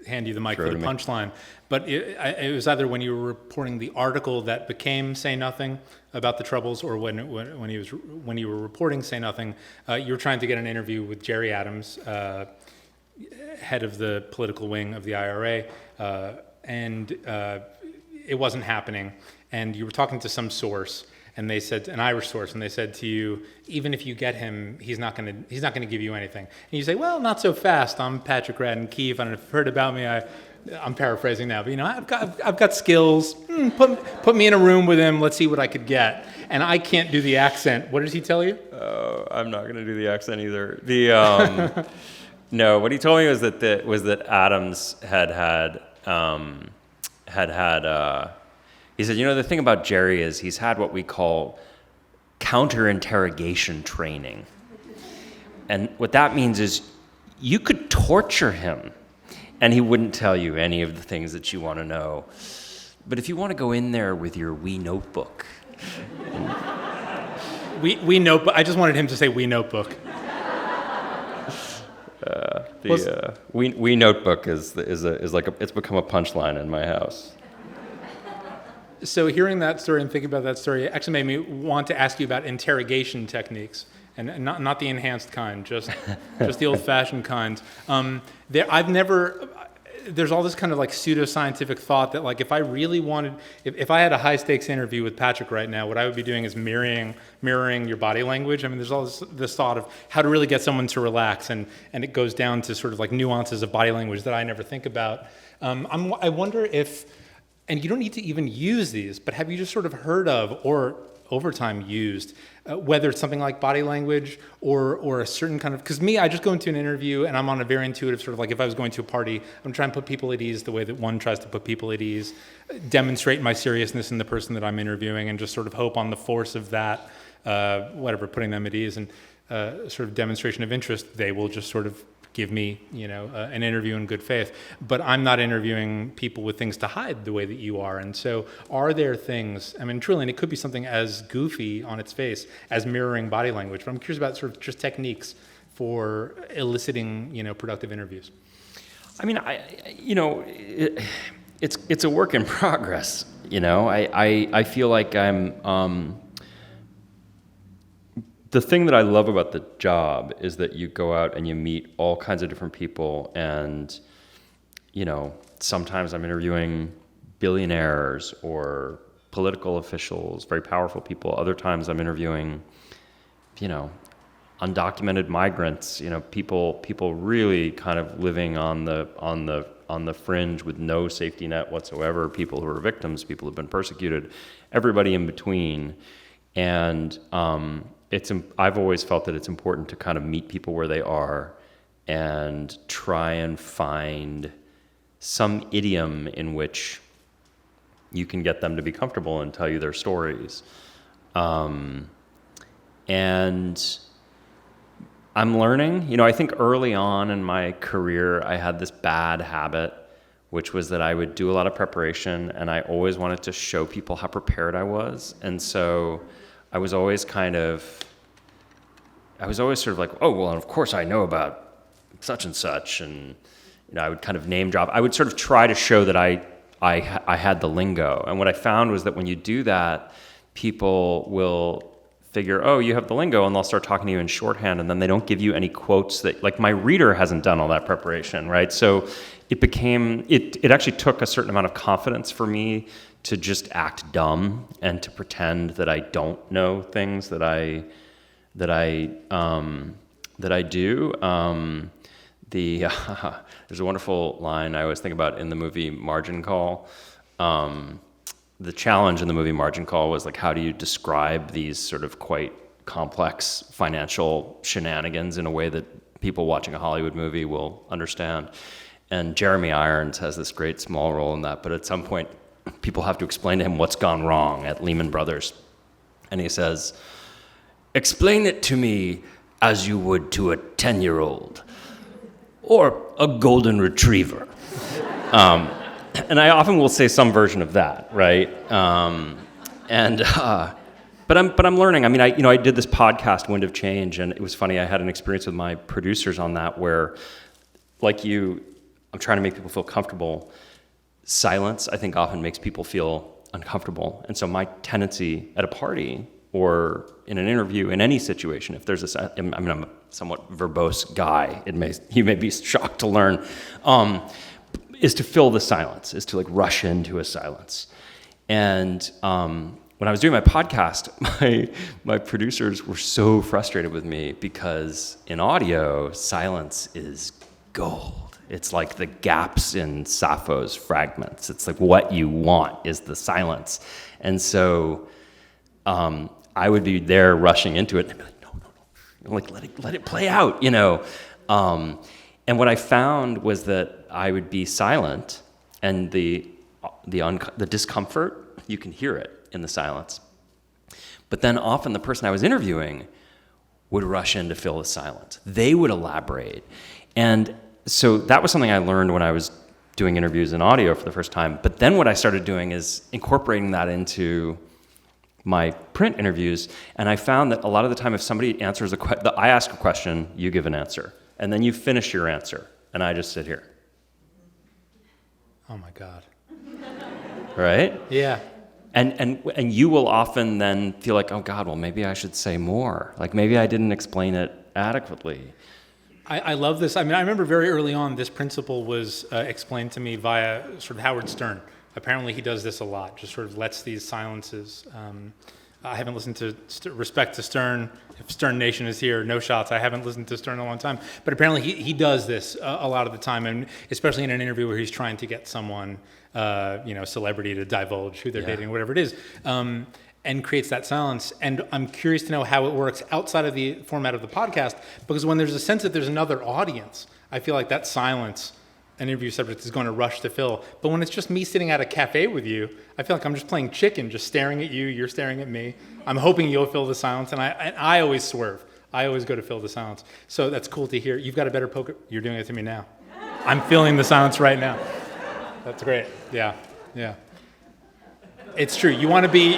hand you the mic for the punchline. But it was either when you were reporting the article that became Say Nothing about the Troubles, or when you were reporting Say Nothing, you were trying to get an interview with Jerry Adams, head of the political wing of the IRA, and it wasn't happening. And you were talking to some source, and they said, an Irish source, and they said to you, even if you get him, he's not going to give you anything. And you say, well, not so fast. I'm Patrick Radden Keefe. I don't know if you've heard about me. I'm paraphrasing now, but I've got skills. Put me in a room with him. Let's see what I could get. And I can't do the accent. What did he tell you? I'm not going to do the accent either. No, what he told me was that Adams had he said, the thing about Jerry is he's had what we call counter-interrogation training. And what that means is you could torture him and he wouldn't tell you any of the things that you want to know. But if you want to go in there with your wee notebook. We notebook. I just wanted him to say wee notebook. We notebook is like it's become a punchline in my house. So hearing that story and thinking about that story actually made me want to ask you about interrogation techniques, and not the enhanced kind, just the old-fashioned kind. There's all this kind of like pseudoscientific thought that like if I had a high-stakes interview with Patrick right now, what I would be doing is mirroring your body language. I mean, there's all this thought of how to really get someone to relax, and it goes down to sort of like nuances of body language that I never think about. I wonder if, and you don't need to even use these, but have you just sort of heard of or over time used, whether it's something like body language or a certain kind of, because I just go into an interview and I'm on a very intuitive sort of like if I was going to a party, I'm trying to put people at ease the way that one tries to put people at ease, demonstrate my seriousness in the person that I'm interviewing, and just sort of hope on the force of that, putting them at ease and sort of demonstration of interest, they will just sort of give me, an interview in good faith. But I'm not interviewing people with things to hide the way that you are. And so are there things, truly, and it could be something as goofy on its face as mirroring body language, but I'm curious about sort of just techniques for eliciting, productive interviews. It's a work in progress, I feel like I'm, the thing that I love about the job is that you go out and you meet all kinds of different people, and sometimes I'm interviewing billionaires or political officials, very powerful people. Other times I'm interviewing, undocumented migrants, people really kind of living on the fringe with no safety net whatsoever, people who are victims, people who've been persecuted, everybody in between. And I've always felt that it's important to kind of meet people where they are and try and find some idiom in which you can get them to be comfortable and tell you their stories. And I'm learning. I think early on in my career, I had this bad habit, which was that I would do a lot of preparation, and I always wanted to show people how prepared I was. And so I was always sort of like, oh, well, of course I know about such and such. And, I would kind of name drop. I would sort of try to show that I had the lingo. And what I found was that when you do that, people will figure, oh, you have the lingo, and they'll start talking to you in shorthand, and then they don't give you any quotes that, like, my reader hasn't done all that preparation, right? So it actually took a certain amount of confidence for me to just act dumb and to pretend that I don't know things that I do. There's a wonderful line I always think about in the movie Margin Call, the challenge in the movie Margin Call was like, how do you describe these sort of quite complex financial shenanigans in a way that people watching a Hollywood movie will understand? And Jeremy Irons has this great small role in that, but at some point, people have to explain to him what's gone wrong at Lehman Brothers. And he says, "Explain it to me as you would to a 10-year-old or a golden retriever." And I often will say some version of that, right? But I'm learning. I mean, I did this podcast, Wind of Change, and it was funny. I had an experience with my producers on that where, like you, I'm trying to make people feel comfortable. Silence, I think, often makes people feel uncomfortable. And so my tendency at a party or in an interview, in any situation, if there's I'm a somewhat verbose guy, you may be shocked to learn, is to fill the silence, is to like rush into a silence. And when I was doing my podcast, my producers were so frustrated with me because in audio, silence is gold. It's like the gaps in Sappho's fragments. It's like what you want is the silence. And so I would be there rushing into it and I'd be like, no, like let it play out, you know. And what I found was that I would be silent, and the discomfort, you can hear it in the silence. But then often the person I was interviewing would rush in to fill the silence. They would elaborate. And so that was something I learned when I was doing interviews in audio for the first time. But then what I started doing is incorporating that into my print interviews. And I found that a lot of the time if somebody answers I ask a question, you give an answer. And then you finish your answer. And I just sit here. Oh my God. Right? Yeah. And you will often then feel like, oh God, well maybe I should say more. Like maybe I didn't explain it adequately. I love this. I mean, I remember very early on, this principle was explained to me via sort of Howard Stern. Apparently he does this a lot, just sort of lets these silences. I haven't listened to Respect to Stern. If Stern Nation is here, no shots. I haven't listened to Stern in a long time. But apparently he does this a lot of the time, and especially in an interview where he's trying to get someone, celebrity to divulge who they're dating, whatever it is, and creates that silence. And I'm curious to know how it works outside of the format of the podcast, because when there's a sense that there's another audience, I feel like that silence an interview subject is going to rush to fill. But when it's just me sitting at a cafe with you, I feel like I'm just playing chicken, just staring at you, you're staring at me. I'm hoping you'll fill the silence, and I always swerve. I always go to fill the silence. So that's cool to hear. You've got a better poker. You're doing it to me now. I'm filling the silence right now. That's great. Yeah. It's true. You want to be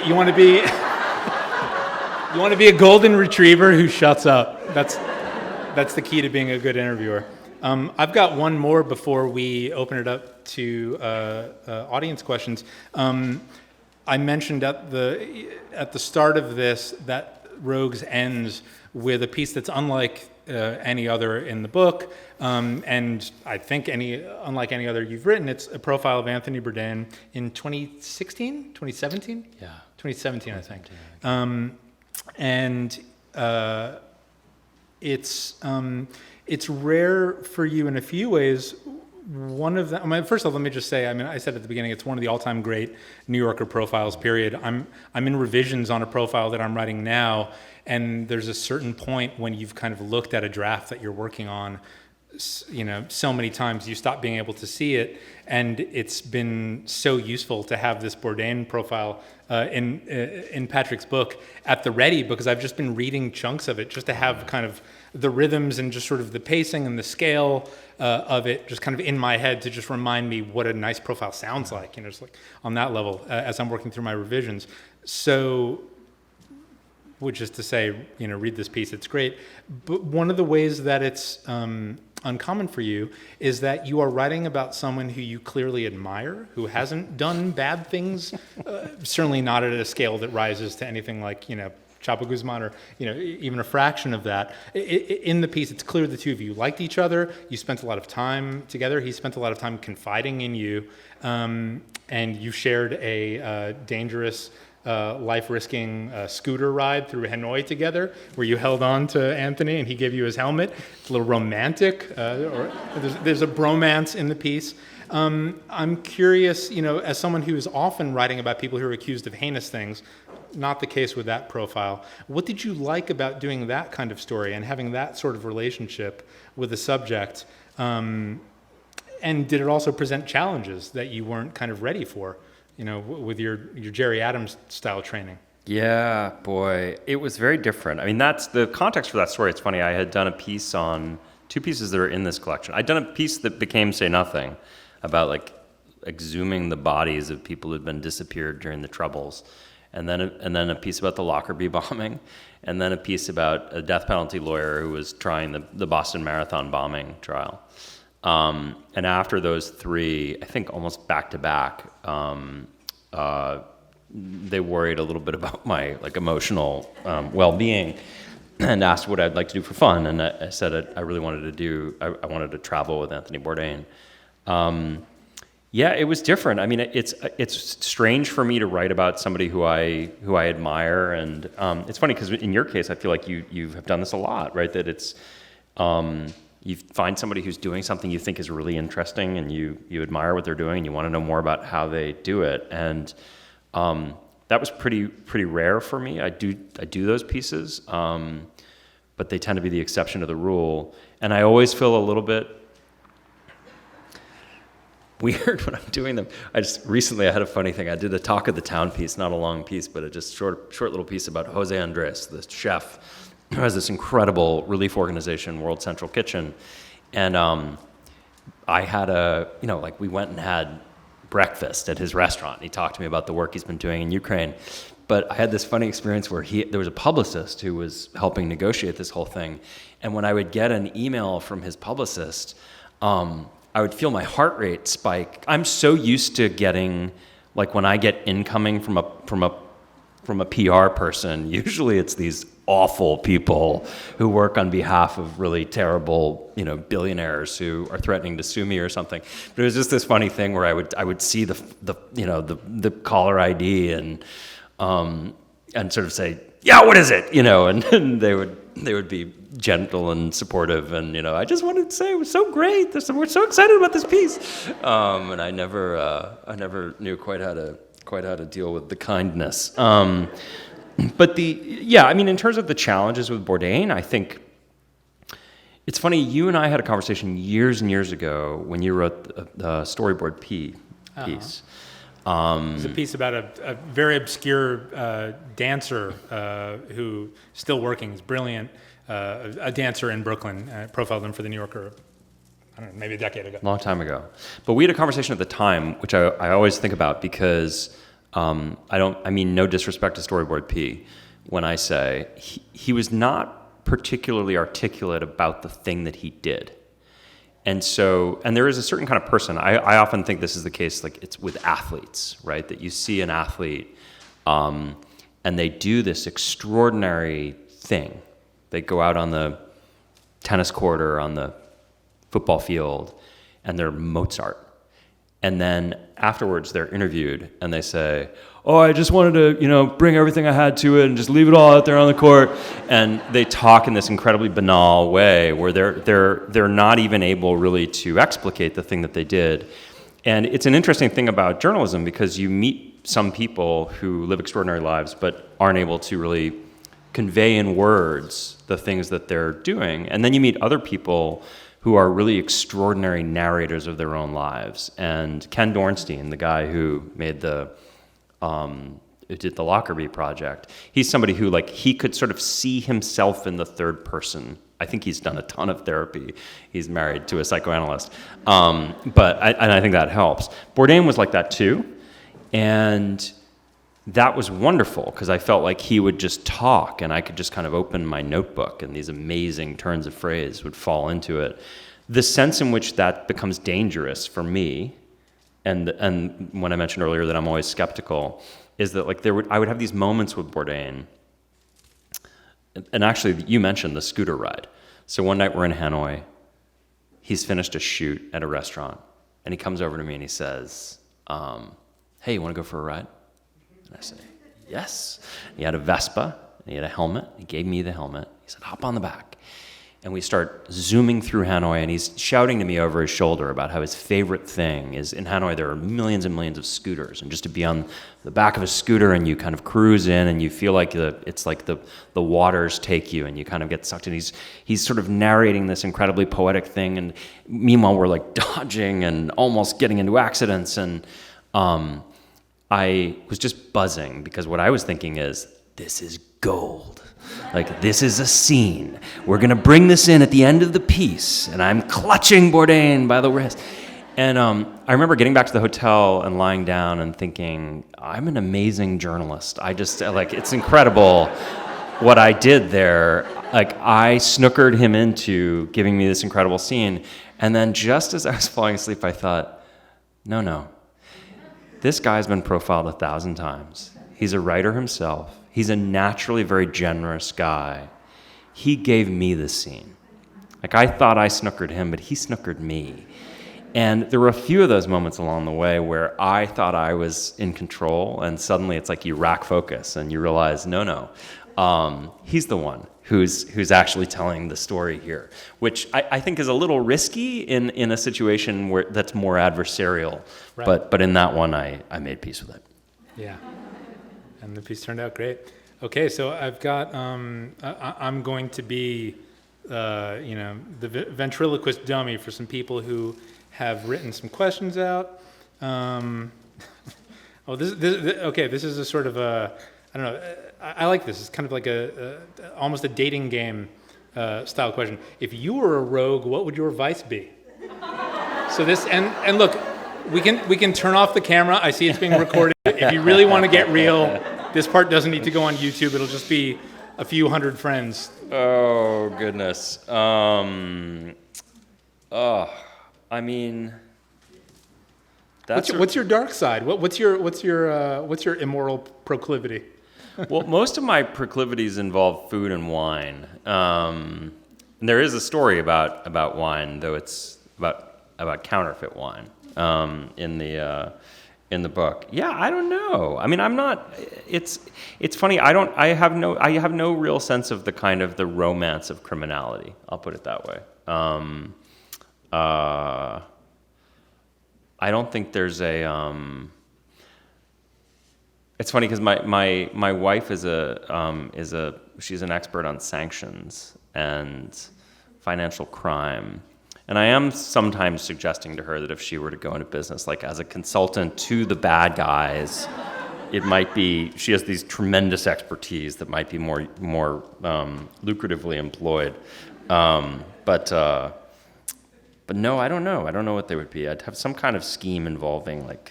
a golden retriever who shuts up. That's the key to being a good interviewer. I've got one more before we open it up to audience questions. I mentioned at the start of this that Rogues ends with a piece that's unlike any other in the book, and I think unlike any other you've written. It's a profile of Anthony Bourdain in 2017? Yeah. 2017, I think. It's rare for you in a few ways. One of them, first of all, let me just say, I said at the beginning, it's one of the all-time great New Yorker profiles, period. I'm in revisions on a profile that I'm writing now, and there's a certain point when you've kind of looked at a draft that you're working on, so many times you stop being able to see it, and it's been so useful to have this Bourdain profile in Patrick's book at the ready, because I've just been reading chunks of it just to have kind of the rhythms and just sort of the pacing and the scale of it just kind of in my head to just remind me what a nice profile sounds like, just like on that level as I'm working through my revisions. So, which is to say, read this piece, it's great. But one of the ways that it's uncommon for you is that you are writing about someone who you clearly admire, who hasn't done bad things, certainly not at a scale that rises to anything like, Chapo Guzman or, even a fraction of that. In the piece, it's clear the two of you liked each other. You spent a lot of time together. He spent a lot of time confiding in you. And you shared a dangerous life-risking scooter ride through Hanoi together, where you held on to Anthony and he gave you his helmet. It's a little romantic. Or there's a bromance in the piece. I'm curious, as someone who is often writing about people who are accused of heinous things, not the case with that profile. What did you like about doing that kind of story and having that sort of relationship with the subject? And did it also present challenges that you weren't kind of ready for, with your Jerry Adams style training? Yeah, boy, it was very different. I mean, that's the context for that story. It's funny, I had done a piece on two pieces that are in this collection. I'd done a piece that became Say Nothing about like exhuming the bodies of people who'd been disappeared during the Troubles. And then a piece about the Lockerbie bombing, and then a piece about a death penalty lawyer who was trying the Boston Marathon bombing trial. And after those three, I think almost back to back, they worried a little bit about my emotional well-being, and asked what I'd like to do for fun. And I said I really wanted to I wanted to travel with Anthony Bourdain. Yeah, it was different. I mean, it's strange for me to write about somebody who I admire, and it's funny because in your case, I feel like you have done this a lot, right? That it's you find somebody who's doing something you think is really interesting, and you admire what they're doing, and you want to know more about how they do it, and that was pretty rare for me. I do those pieces, but they tend to be the exception to the rule, and I always feel a little bit weird when I'm doing them. Recently I had a funny thing. I did a Talk of the Town piece, not a long piece, but a just short little piece about Jose Andres, the chef who has this incredible relief organization, World Central Kitchen. And I had we went and had breakfast at his restaurant. He talked to me about the work he's been doing in Ukraine. But I had this funny experience where there was a publicist who was helping negotiate this whole thing. And when I would get an email from his publicist, I would feel my heart rate spike. I'm so used to getting, when I get incoming from a PR person, usually it's these awful people who work on behalf of really terrible, billionaires who are threatening to sue me or something. But it was just this funny thing where I would see the caller ID and sort of say, yeah, what is it? And they would be gentle and supportive, and I just wanted to say it was so great. We're so excited about this piece, and I never knew quite how to deal with the kindness. But in terms of the challenges with Bourdain, I think it's funny. You and I had a conversation years and years ago when you wrote the Storyboard P piece. It's a piece about a very obscure dancer who still working, is brilliant, a dancer in Brooklyn. Profiled him for the New Yorker, I don't know, maybe a decade ago. Long time ago. But we had a conversation at the time, which I always think about because I mean no disrespect to Storyboard P when I say he was not particularly articulate about the thing that he did. And there is a certain kind of person, I often think this is the case, it's with athletes, right? That you see an athlete and they do this extraordinary thing. They go out on the tennis court or on the football field and they're Mozart. And then afterwards they're interviewed and they say, oh, I just wanted to, bring everything I had to it and just leave it all out there on the court. And they talk in this incredibly banal way where they're not even able really to explicate the thing that they did. And it's an interesting thing about journalism because you meet some people who live extraordinary lives but aren't able to really convey in words the things that they're doing. And then you meet other people who are really extraordinary narrators of their own lives. And Ken Dornstein, the guy who made who did the Lockerbie project, he's somebody who he could sort of see himself in the third person. I think he's done a ton of therapy. He's married to a psychoanalyst. But I think that helps. Bourdain was like that too. And that was wonderful because I felt like he would just talk and I could just kind of open my notebook and these amazing turns of phrase would fall into it. The sense in which that becomes dangerous for me, and when I mentioned earlier that I'm always skeptical, is that I would have these moments with Bourdain, and actually you mentioned the scooter ride. So one night we're in Hanoi, he's finished a shoot at a restaurant, and he comes over to me and he says, hey, you want to go for a ride? And I say, yes. He had a Vespa, and he had a helmet. He gave me the helmet. He said, hop on the back. And we start zooming through Hanoi, and he's shouting to me over his shoulder about how his favorite thing is, in Hanoi there are millions and millions of scooters, and just to be on the back of a scooter and you kind of cruise in and you feel like it's like the waters take you and you kind of get sucked in. He's sort of narrating this incredibly poetic thing, and meanwhile we're like dodging and almost getting into accidents, and I was just buzzing because what I was thinking is, this is gold. Like, this is a scene. We're going to bring this in at the end of the piece. And I'm clutching Bourdain by the wrist. And I remember getting back to the hotel and lying down and thinking, I'm an amazing journalist. It's incredible what I did there. Like, I snookered him into giving me this incredible scene. And then just as I was falling asleep, I thought, no. This guy's been profiled 1,000 times. He's a writer himself. He's a naturally very generous guy. He gave me the scene. Like, I thought I snookered him, but he snookered me. And there were a few of those moments along the way where I thought I was in control, and suddenly it's like you rack focus and you realize, no, he's the one who's actually telling the story here, which I think is a little risky in a situation where that's more adversarial. Right. But in that one, I made peace with it. Yeah. And the piece turned out great. Okay, so I've got, I'm going to be, the ventriloquist dummy for some people who have written some questions out. This is a sort of a, I don't know, I like this. It's kind of like almost a dating game style question. If you were a rogue, what would your vice be? So this, and look, we can turn off the camera. I see it's being recorded. If you really want to get real, this part doesn't need to go on YouTube. It'll just be a few hundred friends. Oh, goodness. I mean, what's your dark side? What's your immoral proclivity? Well, most of my proclivities involve food and wine. And there is a story about wine, though it's about counterfeit wine in the book. Yeah, I don't know. I mean, I'm not. It's funny. I have no real sense of the kind of the romance of criminality. I'll put it that way. I don't think there's a. It's funny because my wife is she's an expert on sanctions and financial crime. And I am sometimes suggesting to her that if she were to go into business, like as a consultant to the bad guys, it might be, she has these tremendous expertise that might be more lucratively employed. But no, I don't know. I don't know what they would be. I'd have some kind of scheme involving like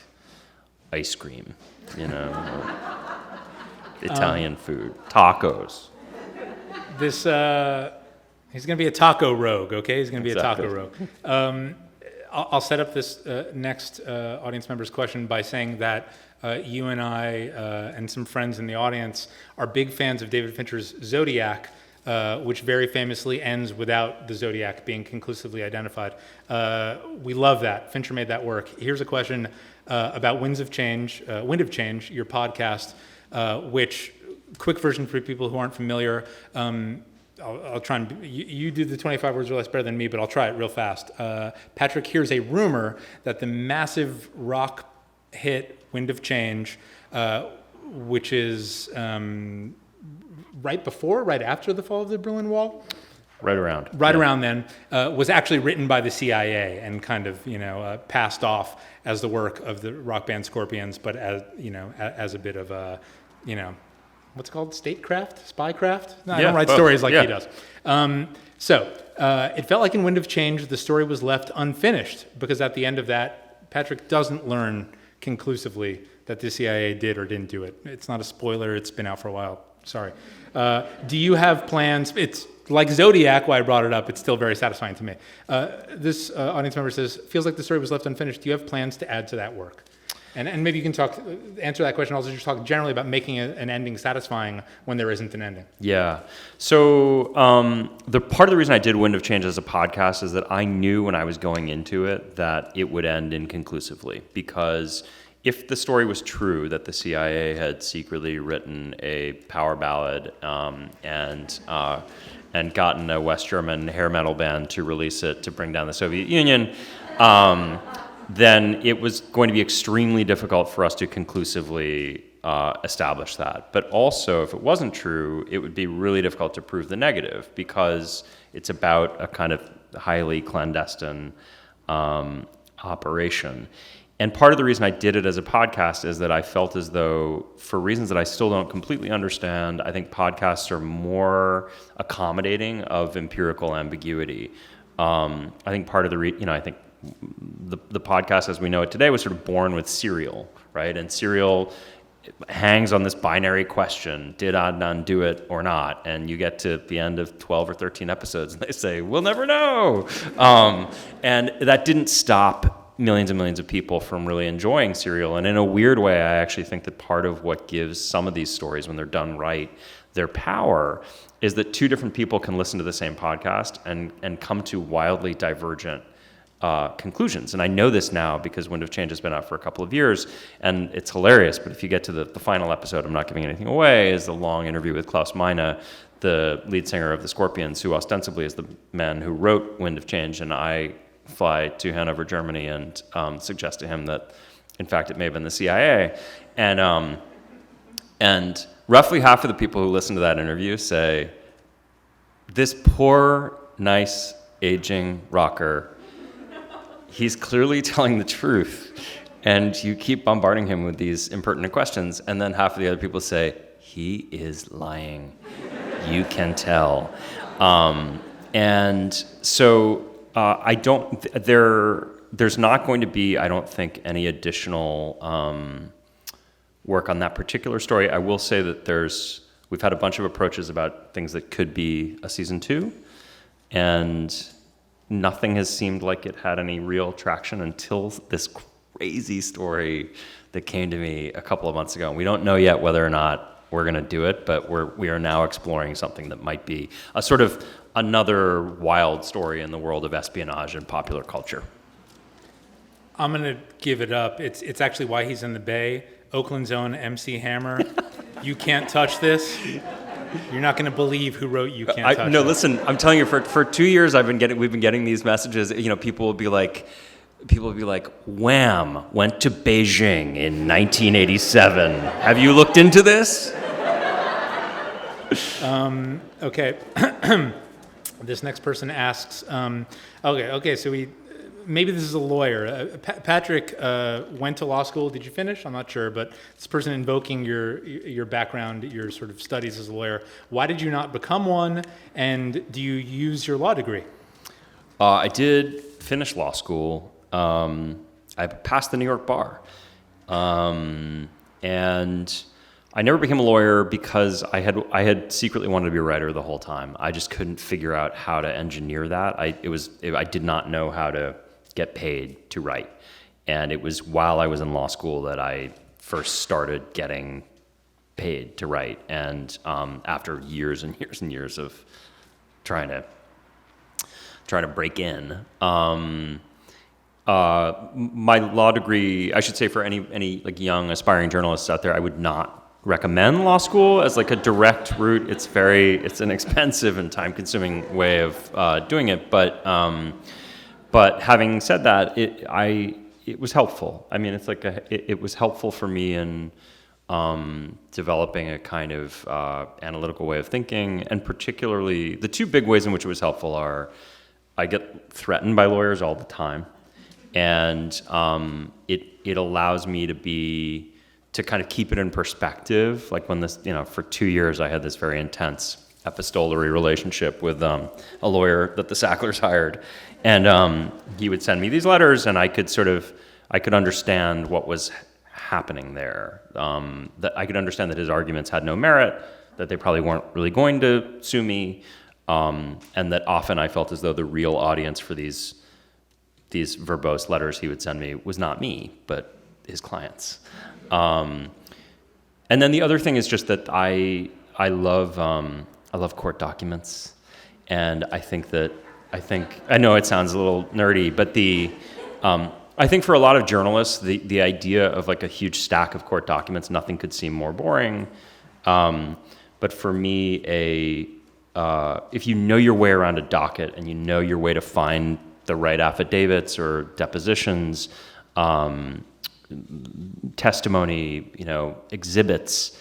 ice cream, or Italian food, tacos. He's going to be a taco rogue, okay? He's going to be exactly. A taco rogue. I'll set up this next audience member's question by saying that you and I and some friends in the audience are big fans of David Fincher's Zodiac, which very famously ends without the Zodiac being conclusively identified. We love that. Fincher made that work. Here's a question about Wind of Change, your podcast, which, quick version for people who aren't familiar, I'll try and, you do the 25 words or less better than me, but I'll try it real fast. Patrick hears a rumor that the massive rock hit Wind of Change, which is right after the fall of the Berlin Wall? Right around then, was actually written by the CIA and kind of, passed off as the work of the rock band Scorpions, but as a bit of a, what's it called? Statecraft? Spycraft? No, I don't write stories like he does. So it felt like in Wind of Change, the story was left unfinished because at the end of that, Patrick doesn't learn conclusively that the CIA did or didn't do it. It's not a spoiler. It's been out for a while. Sorry. Do you have plans? It's like Zodiac, why I brought it up. It's still very satisfying to me. This audience member says, feels like the story was left unfinished. Do you have plans to add to that work? And maybe you can answer that question. Also, just talk generally about making an ending satisfying when there isn't an ending. Yeah. So the part of the reason I did Wind of Change as a podcast is that I knew when I was going into it that it would end inconclusively because if the story was true that the CIA had secretly written a power ballad and gotten a West German hair metal band to release it to bring down the Soviet Union, then it was going to be extremely difficult for us to conclusively establish that. But also, if it wasn't true, it would be really difficult to prove the negative, because it's about a kind of highly clandestine operation. And part of the reason I did it as a podcast is that I felt as though, for reasons that I still don't completely understand, I think podcasts are more accommodating of empirical ambiguity. I think part of the I think the podcast as we know it today was sort of born with Serial, right? And Serial hangs on this binary question: did Adnan do it or not? And you get to the end of 12 or 13 episodes, and they say, we'll never know. And that didn't stop millions and millions of people from really enjoying Serial. And in a weird way, I actually think that part of what gives some of these stories, when they're done right, their power is that two different people can listen to the same podcast and come to wildly divergent conclusions. And I know this now because Wind of Change has been out for a couple of years, and it's hilarious. But if you get to the final episode, I'm not giving anything away, is the long interview with Klaus Meine, the lead singer of the Scorpions, who ostensibly is the man who wrote Wind of Change. And I fly to Hanover, Germany, and suggest to him that, in fact, it may have been the CIA. And roughly half of the people who listen to that interview say, this poor, nice, aging rocker, he's clearly telling the truth, and you keep bombarding him with these impertinent questions. And then half of the other people say, he is lying. You can tell. And so there's not going to be, I don't think, any additional work on that particular story. I will say that we've had a bunch of approaches about things that could be a season 2, and nothing has seemed like it had any real traction until this crazy story that came to me a couple of months ago. And we don't know yet whether or not we're going to do it, but we are now exploring something that might be a sort of another wild story in the world of espionage and popular culture. I'm going to give it up. It's actually why he's in the Bay. Oakland's own MC Hammer. You can't touch this. You're not going to believe who wrote You Can't Touch No, This. listen, I'm telling you, for 2 years we've been getting these messages. People will be like, Wham! Went to Beijing in 1987. Have you looked into this? Okay. This next person asks, so maybe this is a lawyer. Patrick went to law school. Did you finish? I'm not sure, but this person invoking your background, your sort of studies as a lawyer. Why did you not become one, and do you use your law degree? I did finish law school. I passed the New York bar, and I never became a lawyer because I had secretly wanted to be a writer the whole time. I just couldn't figure out how to engineer that. I did not know how to get paid to write, and it was while I was in law school that I first started getting paid to write. And after years and years and years of trying to break in, my law degree, I should say, for any like young aspiring journalists out there, I would not recommend law school as like a direct route. It's an expensive and time-consuming way of doing it. But having said that, it was helpful. I mean, it's like it was helpful for me in developing a kind of analytical way of thinking, and particularly the two big ways in which it was helpful are I get threatened by lawyers all the time, and it allows me to kind of keep it in perspective. Like when for 2 years I had this very intense epistolary relationship with a lawyer that the Sacklers hired, and he would send me these letters, and I could understand what was happening there. That I could understand that his arguments had no merit, that they probably weren't really going to sue me, and that often I felt as though the real audience for these verbose letters he would send me was not me, but his clients. And then the other thing is just that I love court documents, and I know it sounds a little nerdy, but I think for a lot of journalists, the idea of like a huge stack of court documents, nothing could seem more boring. But for me, if you know your way around a docket and you know your way to find the right affidavits or depositions, testimony, exhibits,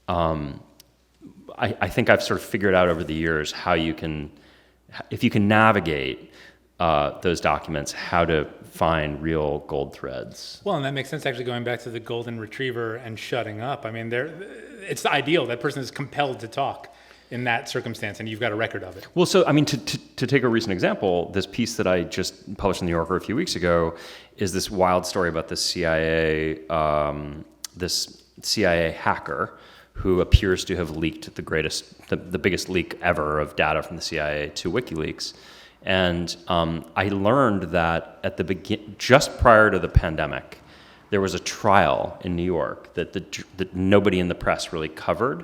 I think I've sort of figured out over the years how if you can navigate those documents, how to find real gold threads. Well, and that makes sense, actually, going back to the golden retriever and shutting up. I mean, it's the ideal. That person is compelled to talk in that circumstance, and you've got a record of it. Well, so, I mean, to take a recent example, this piece that I just published in The New Yorker a few weeks ago is this wild story about this CIA hacker who appears to have leaked the biggest leak ever of data from the CIA to WikiLeaks. And I learned that just prior to the pandemic, there was a trial in New York that nobody in the press really covered,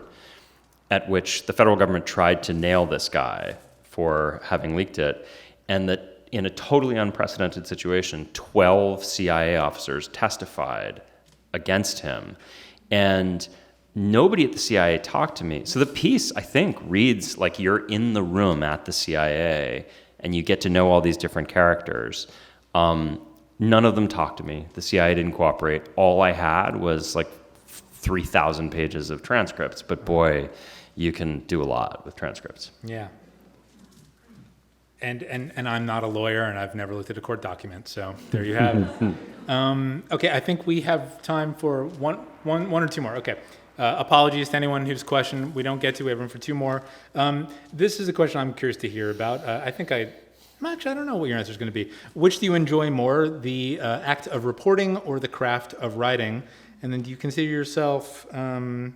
at which the federal government tried to nail this guy for having leaked it, and that in a totally unprecedented situation, 12 CIA officers testified against him, and nobody at the CIA talked to me. So the piece, I think, reads like you're in the room at the CIA, and you get to know all these different characters. None of them talked to me. The CIA didn't cooperate. All I had was like 3,000 pages of transcripts, but boy, you can do a lot with transcripts. Yeah. And I'm not a lawyer, and I've never looked at a court document, so there you have it. Okay, I think we have time for one or two more. Okay. Apologies to anyone whose question we don't get to. We have room for two more. This is a question I'm curious to hear about. Actually, I don't know what your answer is going to be. Which do you enjoy more, the act of reporting or the craft of writing? And then do you consider yourself, I'm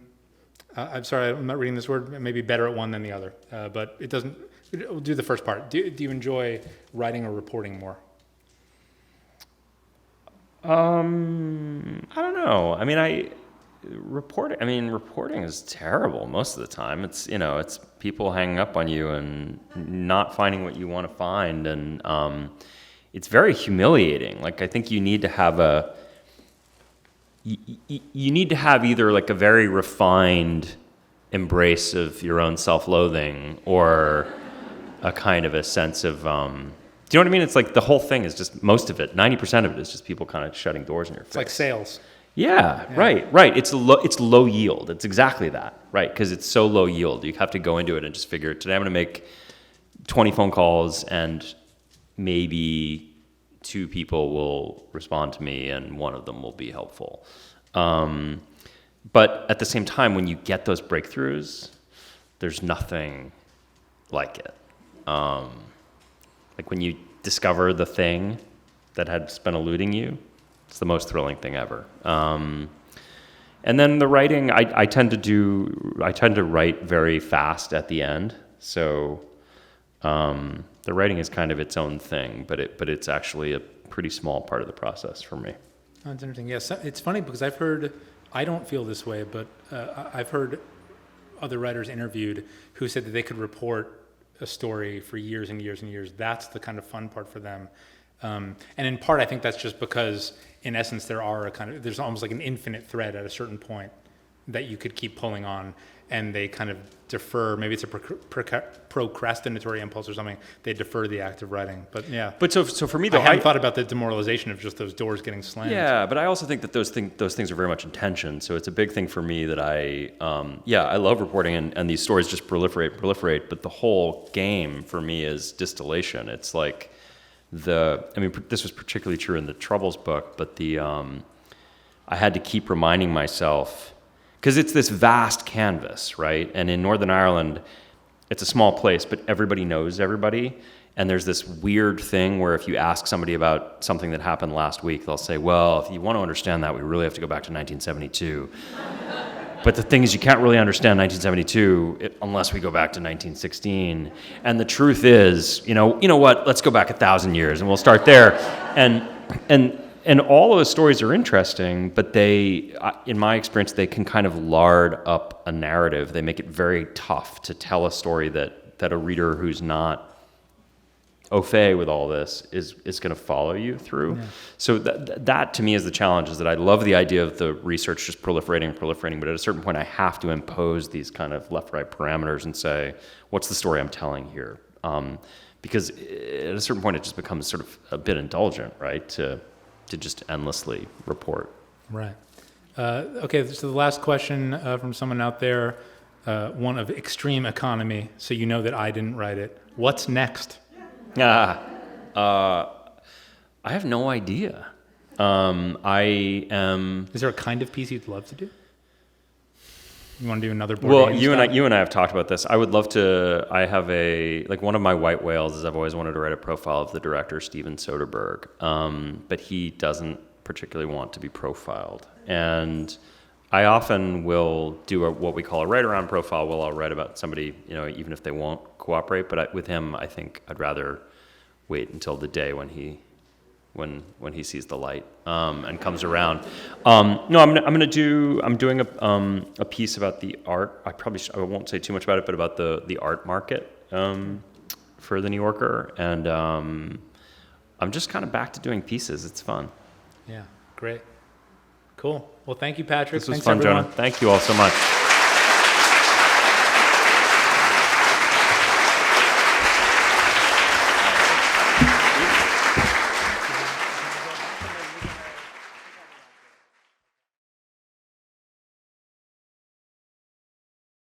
sorry, I'm not reading this word, maybe better at one than the other, but it doesn't, we'll do the first part. Do you enjoy writing or reporting more? I don't know. I mean, reporting is terrible most of the time. It's people hanging up on you and not finding what you want to find, and it's very humiliating. Like, I think you need to have either like a very refined embrace of your own self-loathing or a kind of a sense of do you know what I mean? It's like the whole thing is just, most of it, 90% of it is just people kind of shutting doors in your face. It's like sales. Yeah, right. It's low yield. It's exactly that, right? Because it's so low yield. You have to go into it and just figure, today I'm going to make 20 phone calls and maybe 2 people will respond to me and one of them will be helpful. But at the same time, when you get those breakthroughs, there's nothing like it. Like when you discover the thing that had been eluding you, it's the most thrilling thing ever. And then the writing, I tend to write very fast at the end. So the writing is kind of its own thing, but it's actually a pretty small part of the process for me. Oh, that's interesting. Yes, it's funny because I've heard, I don't feel this way, but I've heard other writers interviewed who said that they could report a story for years and years and years. That's the kind of fun part for them. And in part, I think that's just because, in essence, there's almost like an infinite thread at a certain point that you could keep pulling on, and they kind of defer. Maybe it's a procrastinatory impulse or something. They defer the act of writing. But yeah. But so for me, though, I hadn't thought about the demoralization of just those doors getting slammed. Yeah, but I also think that those things are very much intention. So it's a big thing for me that I love reporting, and these stories just proliferate. But the whole game for me is distillation. It's like this was particularly true in the Troubles book, but I had to keep reminding myself, because it's this vast canvas, right? And in Northern Ireland, it's a small place, but everybody knows everybody. And there's this weird thing where if you ask somebody about something that happened last week, they'll say, well, if you want to understand that, we really have to go back to 1972. But the thing is, you can't really understand 1972 unless we go back to 1916. And the truth is, you know what? Let's go back 1,000 years, and we'll start there. And all of those stories are interesting, but they, in my experience, they can kind of lard up a narrative. They make it very tough to tell a story that a reader who's not au fait with all this is going to follow you through. Yeah. So that to me is the challenge, is that I love the idea of the research just proliferating, but at a certain point I have to impose these kind of left-right parameters and say, what's the story I'm telling here? Because at a certain point it just becomes sort of a bit indulgent, right, to just endlessly report. Right. Okay, so the last question from someone out there, one of extreme economy, so you know that I didn't write it. What's next? I have no idea. I am... Is there a kind of piece you'd love to do? You want to do another Bourdain Well, you and I have talked about this. I would love to... I have one of my white whales is I've always wanted to write a profile of the director, Steven Soderbergh, but he doesn't particularly want to be profiled. And I often will do what we call a write-around profile. I'll write about somebody, even if they won't cooperate. But with him, I think I'd rather wait until the day when he sees the light and comes around. No, I'm doing a piece about the art. I won't say too much about it, but about the art market for the New Yorker, and I'm just kind of back to doing pieces. It's fun. Yeah, great. Cool. Well, thank you, Patrick. This was Thanks, fun, everyone. Jonah. Thank you all so much.